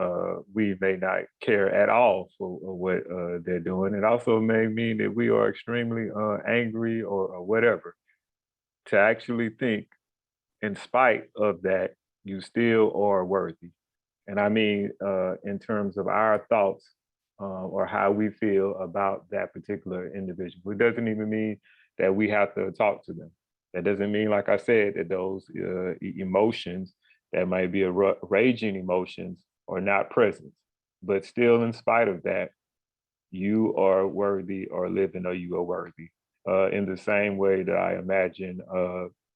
we may not care at all for what they're doing. It also may mean that we are extremely angry or whatever. To actually think, in spite of that, you still are worthy. And I mean, in terms of our thoughts or how we feel about that particular individual. It doesn't even mean that we have to talk to them. That doesn't mean, like I said, that those emotions that might be raging emotions are not present. But still, in spite of that, you are worthy or living or you are worthy. In the same way that I imagine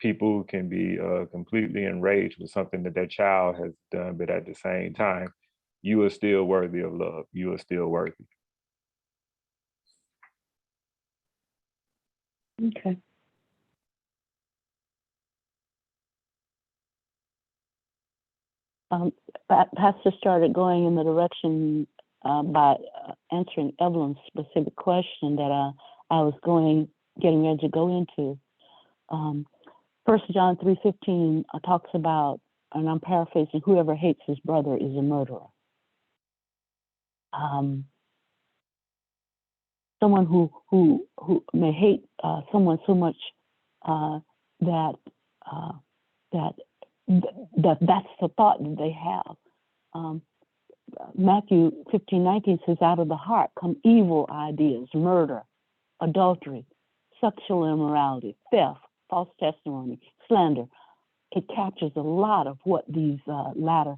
people can be completely enraged with something that their child has done, but at the same time, you are still worthy of love. You are still worthy. Okay. Pastor started going in the direction by answering Evelyn's specific question that I was getting ready to go into. 1 John 3:15 talks about, and I'm paraphrasing, whoever hates his brother is a murderer. Someone who may hate someone so much that that's the thought that they have. Matthew 15:19 says, out of the heart come evil ideas, murder, adultery, sexual immorality, theft, false testimony, slander. It captures a lot of what these latter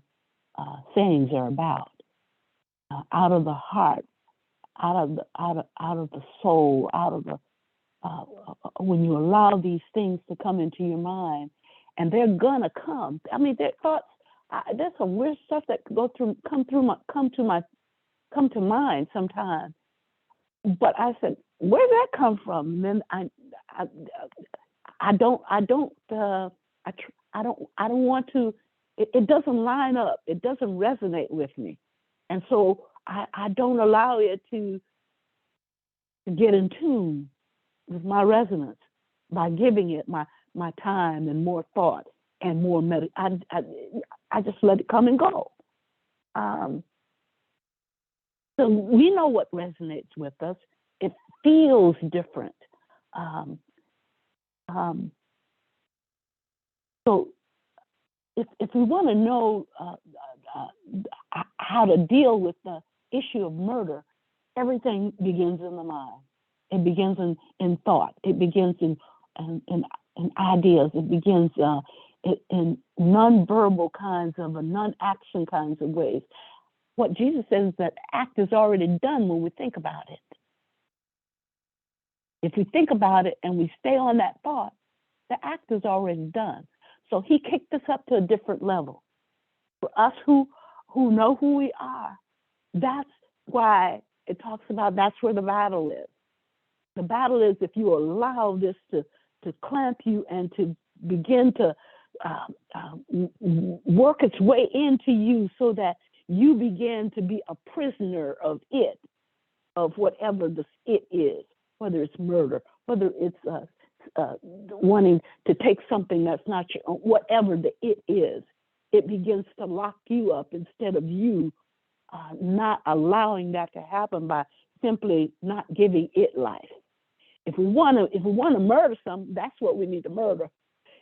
sayings are about. Out of the heart, out of the soul, out of the when you allow these things to come into your mind, and they're gonna come. I mean, their thoughts. There's some weird stuff that come to mind sometimes. But I said, where'd that come from? And then I don't want to. It doesn't line up. It doesn't resonate with me, and so I don't allow it to get in tune with my resonance by giving it my time and more thought and more I just let it come and go. So we know what resonates with us. It feels different. So if we want to know how to deal with the issue of murder, everything begins in the mind. It begins in thought. It begins in ideas. It begins in non-verbal kinds of non-action kinds of ways. What Jesus says is that act is already done when we think about it. If we think about it and we stay on that thought, the act is already done. So he kicked us up to a different level. For us who know who we are, that's why it talks about that's where the battle is. The battle is if you allow this to clamp you and to begin to work its way into you so that you begin to be a prisoner of it, of whatever this it is, whether it's murder, whether it's wanting to take something that's not your own, whatever the it is, it begins to lock you up instead of you not allowing that to happen by simply not giving it life. If we want to murder something, that's what we need to murder.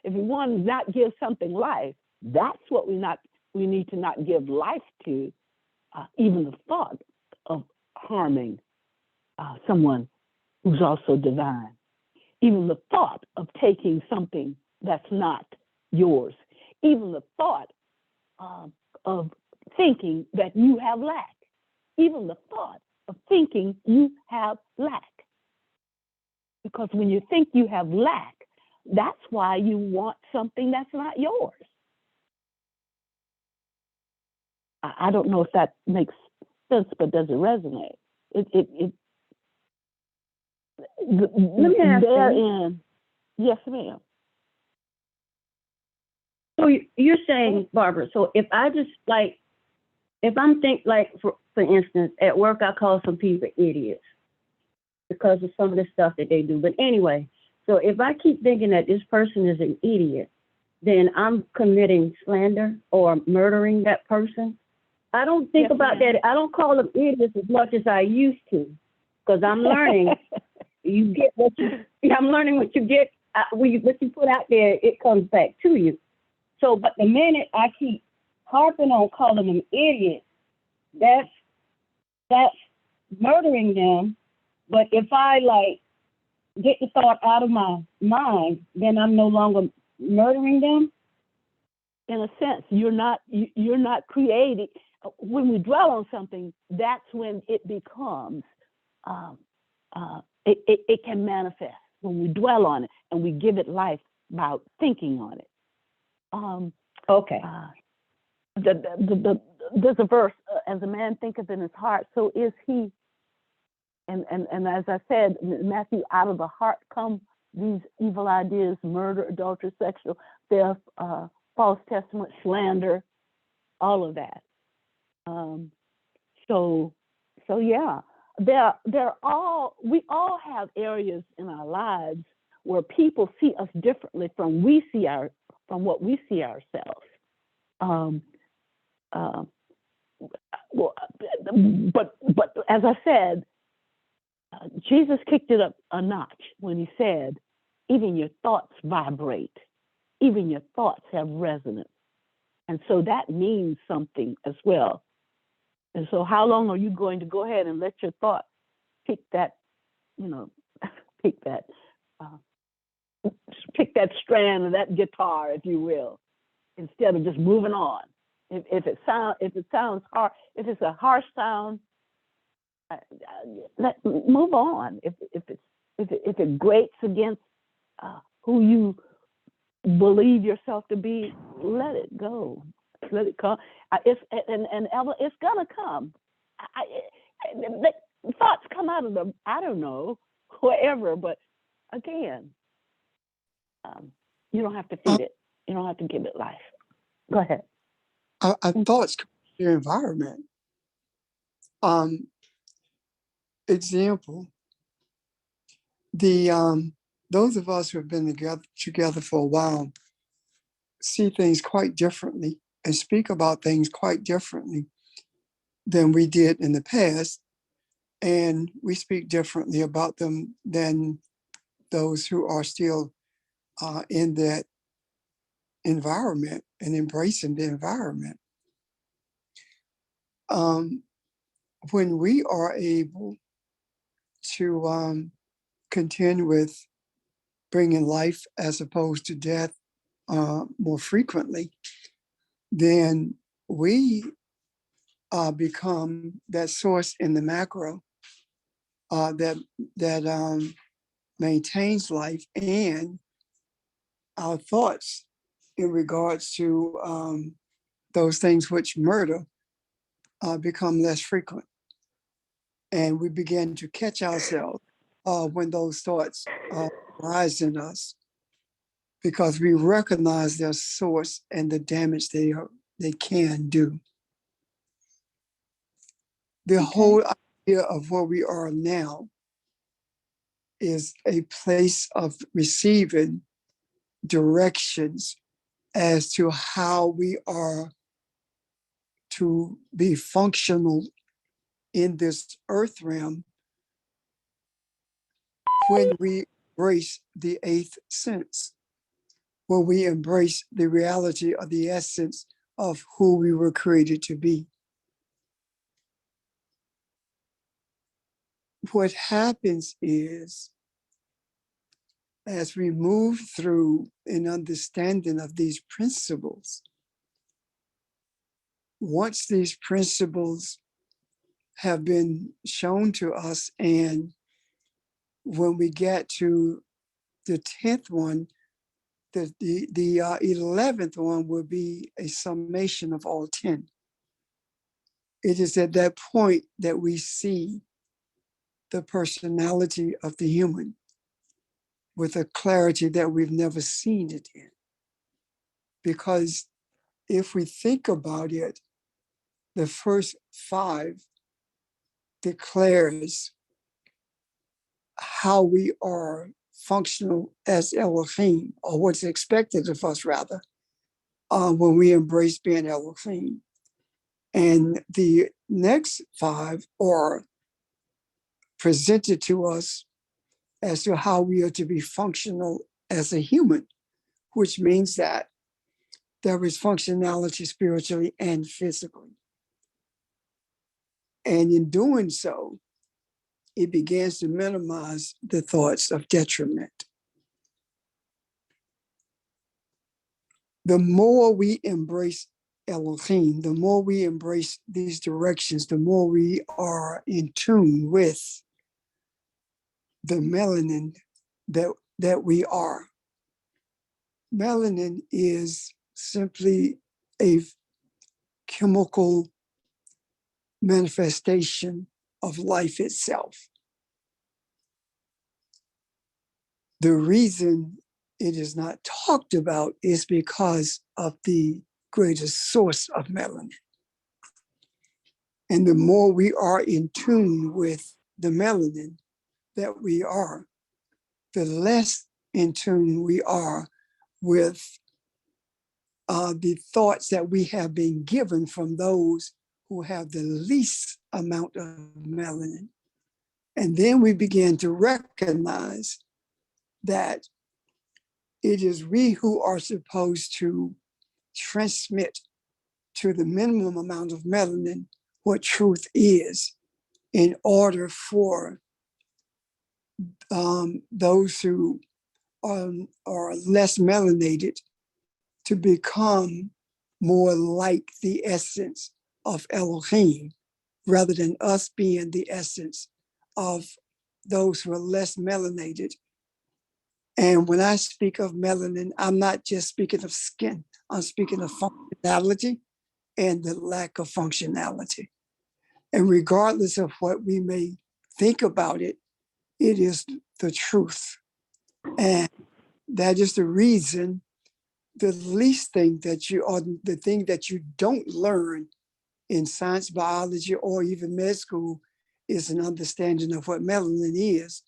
If we want to not give something life, that's what we need to not give life to. Even the thought of harming someone who's also divine. Even the thought of taking something that's not yours. Even the thought of thinking that you have lack. Even the thought of thinking you have lack. Because when you think you have lack, that's why you want something that's not yours. I don't know if that makes sense, but does it resonate? Let me ask you. Yes, ma'am. So you're saying, Barbara, so if I just like, if I'm for instance, at work, I call some people idiots because of some of the stuff that they do. But anyway, so if I keep thinking that this person is an idiot, then I'm committing slander or murdering that person. I don't think Yes, about ma'am. that. I don't call them idiots as much as I used to, because I'm learning. You get what you. I'm learning what you get. What you put out there, it comes back to you. So, but the minute I keep harping on calling them idiots, that's murdering them. But if I like get the thought out of my mind, then I'm no longer murdering them. In a sense, you're not creating. When we dwell on something, that's when it becomes, it can manifest when we dwell on it and we give it life by thinking on it. Okay. There's a verse, as a man thinketh in his heart, so is he. And as I said, Matthew, out of the heart come these evil ideas: murder, adultery, sexual theft, false testament, slander, all of that. So yeah, we all have areas in our lives where people see us differently from what we see ourselves. But as I said, Jesus kicked it up a notch when he said, even your thoughts vibrate, even your thoughts have resonance. And so that means something as well. And so how long are you going to go ahead and let your thoughts pick that, pick that strand of that guitar, if you will, instead of just moving on? If it sounds hard, if it's a harsh sound, move on. If it grates against who you believe yourself to be, let it go. Let it come. It's gonna come. Thoughts come out of the, I don't know, wherever. But again, you don't have to feed it. You don't have to give it life. Go ahead. Our thoughts come from your environment. Example, those of us who have been together for a while see things quite differently and speak about things quite differently than we did in the past. And we speak differently about them than those who are still in that environment and embracing the environment. When we are able to contend with bringing life as opposed to death more frequently, then we become that source in the macro that maintains life, and our thoughts in regards to those things which murder become less frequent. And we begin to catch ourselves when those thoughts rise in us, because we recognize their source and the damage they can do. The whole idea of where we are now is a place of receiving directions as to how we are to be functional in this earth realm when we embrace the eighth sense, when we embrace the reality of the essence of who we were created to be. What happens is, as we move through an understanding of these principles, once these principles have been shown to us, and when we get to the 10th one, the 11th one will be a summation of all 10. It is at that point that we see the personality of the human with a clarity that we've never seen it in. because if we think about it, the first 5 declares how we are functional as Elohim, or what's expected of us, rather, when we embrace being Elohim. And the next 5 are presented to us as to how we are to be functional as a human, which means that there is functionality spiritually and physically. And in doing so, it begins to minimize the thoughts of detriment. The more we embrace Elohim, the more we embrace these directions, the more we are in tune with the melanin that we are. Melanin is simply a chemical manifestation of life itself. The reason it is not talked about is because of the greatest source of melanin. And the more we are in tune with the melanin that we are, the less in tune we are with the thoughts that we have been given from those who have the least amount of melanin. And then we begin to recognize that it is we who are supposed to transmit to the minimum amount of melanin what truth is, in order for those who are less melanated to become more like the essence of Elohim, rather than us being the essence of those who are less melanated. And when I speak of melanin, I'm not just speaking of skin, I'm speaking of functionality and the lack of functionality. And regardless of what we may think about it, it is the truth. And that is the reason the least thing that you, or the thing that you don't learn in science, biology, or even med school is an understanding of what melanin is,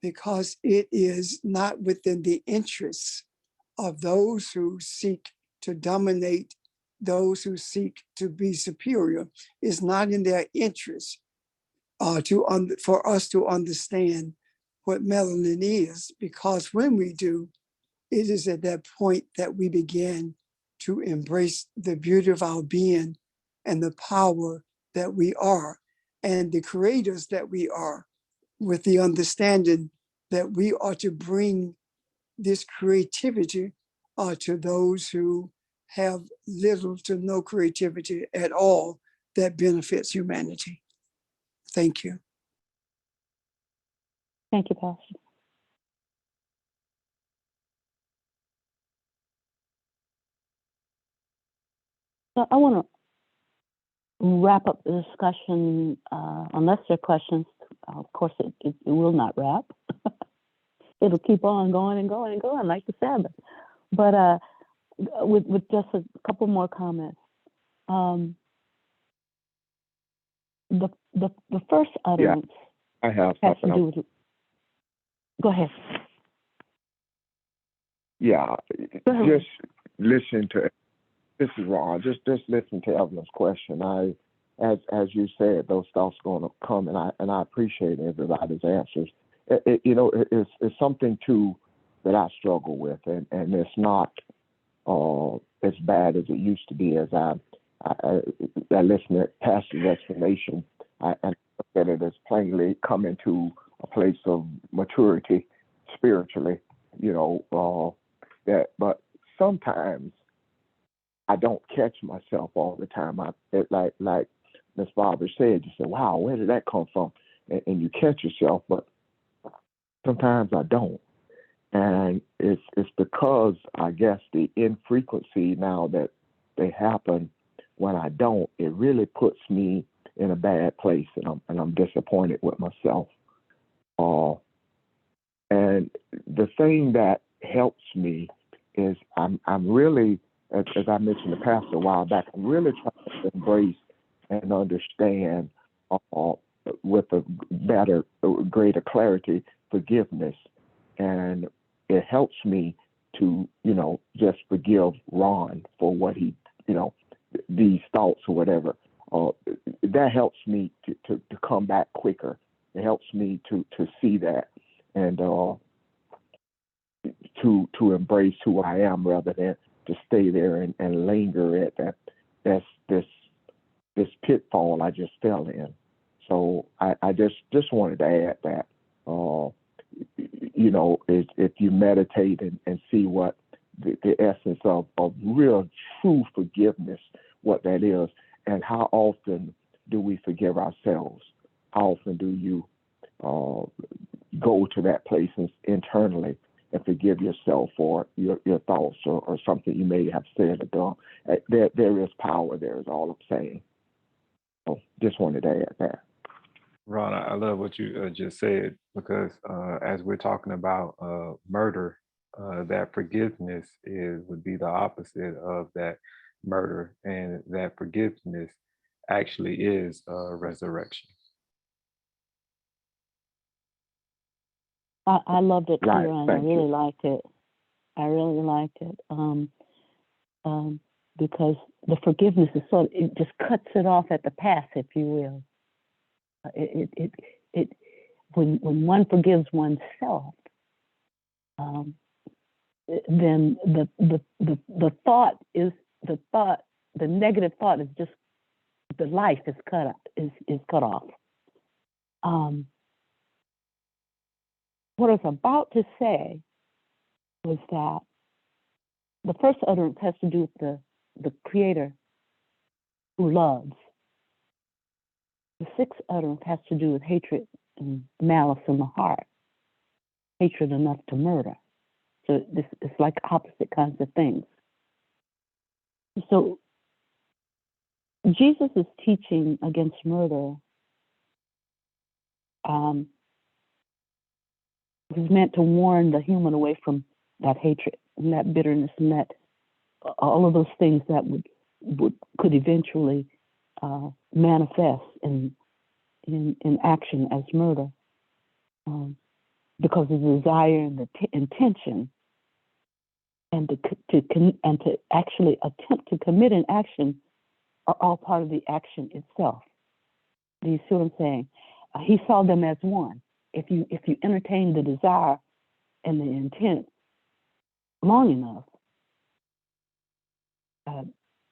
because it is not within the interests of those who seek to dominate, those who seek to be superior. It's not in their interest for us to understand what melanin is, because when we do, it is at that point that we begin to embrace the beauty of our being and the power that we are and the creators that we are, with the understanding that we are to bring this creativity to those who have little to no creativity at all that benefits humanity. Thank you. Thank you, Pastor. So I want to wrap up the discussion, unless there are questions. Of course, it will not wrap. It'll keep on going and going and going like the Sabbath. But with just a couple more comments. The first utterance I have has to something. do with. Go ahead. Yeah, Go ahead. just listen to. This is Ron. Just listen to Evelyn's question. As you said, those thoughts going to come, and I appreciate everybody's answers. It's something too that I struggle with, and it's not as bad as it used to be. As I listen to Pastor's explanation, and look at it as plainly coming to a place of maturity spiritually. But sometimes I don't catch myself all the time. Like Miss Barbara said, you say, "Wow, where did that come from?" And you catch yourself, but sometimes I don't. And it's because I guess the infrequency now that they happen when I don't, it really puts me in a bad place, and I'm disappointed with myself. And the thing that helps me is I'm really as I mentioned the pastor a while back, I'm really trying to embrace and understand uh, with a better, greater clarity, forgiveness. And it helps me to, just forgive Ron for what he, these thoughts or whatever. That helps me to come back quicker. It helps me to see that and to embrace who I am rather than to stay there and linger at that's this pitfall I just fell in. So I just wanted to add that, if you meditate and see what the essence of real true forgiveness, what that is, and how often do we forgive ourselves? How often do you go to that place internally and forgive yourself for your thoughts or something you may have said or done? There is power there, is all I'm saying. So just wanted to add that. Ron, I love what you just said, because as we're talking about murder, that forgiveness would be the opposite of that murder, and that forgiveness actually is resurrection. I loved it too, Right, Ron. I thank you. really liked it. I really liked it. Because the forgiveness is it just cuts it off at the pass, if you will. When one forgives oneself, then the negative thought is just, the life is cut off. What I was about to say was that the first utterance has to do with the Creator who loves. The sixth utterance has to do with hatred and malice in the heart, hatred enough to murder. So it's like opposite kinds of things. So Jesus' teaching against murder was meant to warn the human away from that hatred and that bitterness and that all of those things that could eventually manifest in action as murder, because of the desire and the intention, and to actually attempt to commit an action are all part of the action itself. Do you see what I'm saying? He saw them as one. If you entertain the desire and the intent long enough,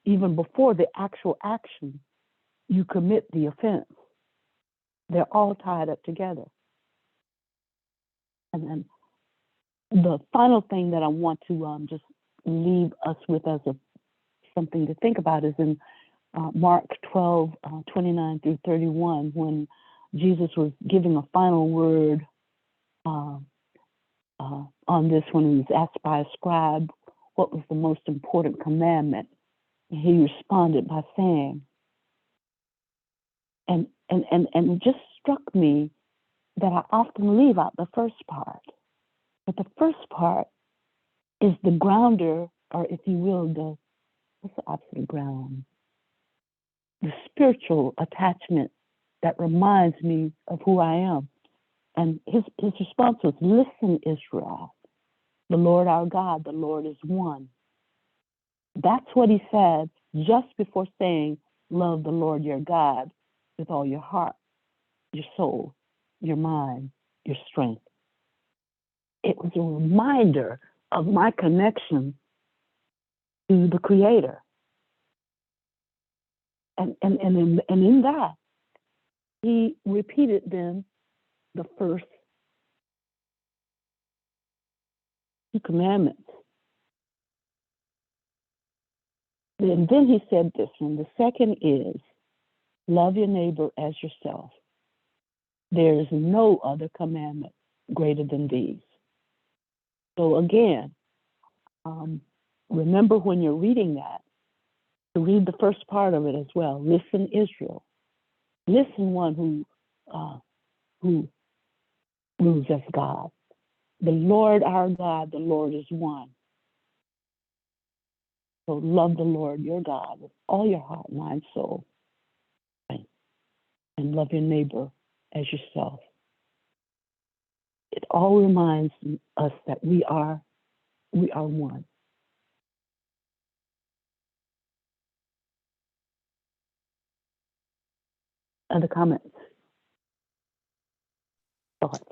even before the actual action, you commit the offense. They're all tied up together. And then the final thing that I want to just leave us with as something to think about is in Mark 12, 29 through 31, when Jesus was giving a final word on this, when he was asked by a scribe what was the most important commandment. He responded by saying, and it just struck me that I often leave out the first part. But the first part is the grounder, or if you will, what's the opposite of ground? The spiritual attachment that reminds me of who I am. And his response was, listen, Israel, the Lord our God, the Lord is one. That's what he said just before saying, love the Lord your God with all your heart, your soul, your mind, your strength. It was a reminder of my connection to the Creator. And in that, he repeated then the first two commandments. And then he said this one. The second is, love your neighbor as yourself. There is no other commandment greater than these. So again, remember when you're reading that, to read the first part of it as well. Listen, Israel. Listen, one who rules as God. The Lord our God, the Lord is one. So love the Lord your God with all your heart, mind, soul, and love your neighbor as yourself. It all reminds us that we are one. Other comments? Thoughts?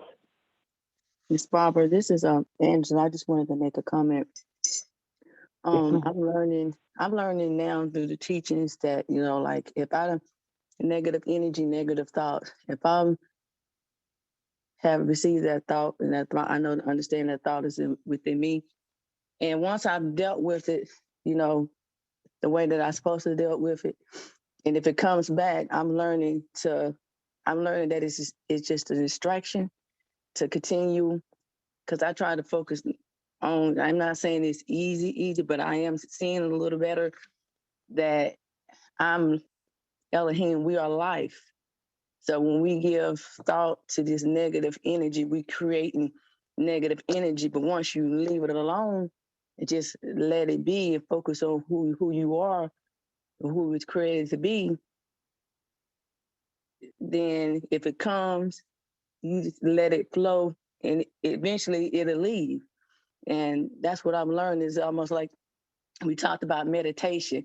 Miss Barbara, this is Angela. I just wanted to make a comment. ma'am. I'm learning now through the teachings that, like if I negative energy, negative thoughts, if I'm have received that thought and that thought, I know to understand that thought is within me. And once I've dealt with it, the way that I'm supposed to deal with it, and if it comes back, I'm learning that it's just a distraction to continue, because I try to focus on, I'm not saying it's easy, but I am seeing a little better that I'm Elohim, we are life. So when we give thought to this negative energy, we creating negative energy. But once you leave it alone and just let it be and focus on who you are, and who it's created to be, then if it comes, you just let it flow and eventually it'll leave. And that's what I've learned, is almost like we talked about meditation.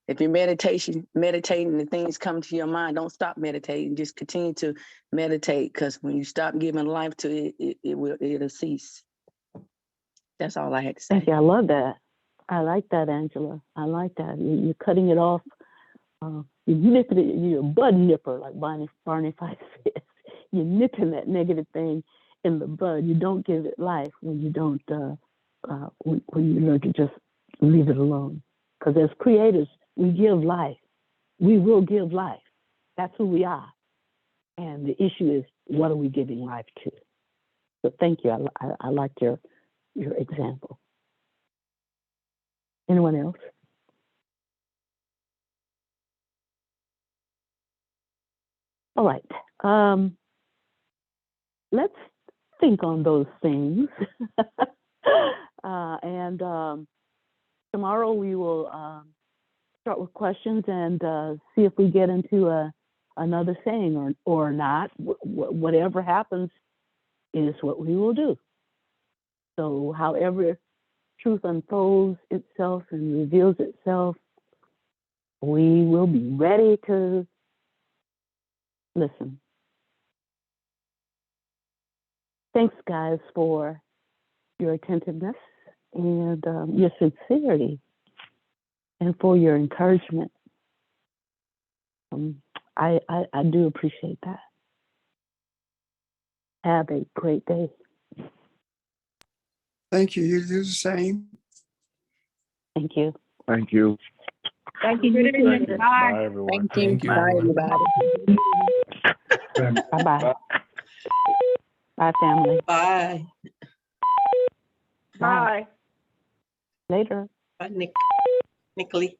If you're meditating and things come to your mind, don't stop meditating. Just continue to meditate, because when you stop giving life to it, it'll cease. That's all I had to say. Thank you. I love that. I like that, Angela. I like that. You're cutting it off. You're nipping it. You're a bud nipper, like Barney Fife says. You're nipping that negative thing in the bud. You don't give it life when you don't. When you learn to just leave it alone. Because as creators, we give life. We will give life. That's who we are. And the issue is, what are we giving life to? So thank you. I liked your example. Anyone else? All right. Let's think on those things. And tomorrow we will start with questions and see if we get into another saying or not. Whatever happens is what we will do. So however truth unfolds itself and reveals itself, we will be ready to listen. Thanks, guys, for your attentiveness and your sincerity, and for your encouragement. I do appreciate that. Have a great day. Thank you. You do the same. Thank you. Thank you. Thank you. Thank you. Bye, everyone. Thank you. Bye, everybody. Bye-bye. Bye, family. Bye. Bye. Later. Bye, Nick. Nicolay.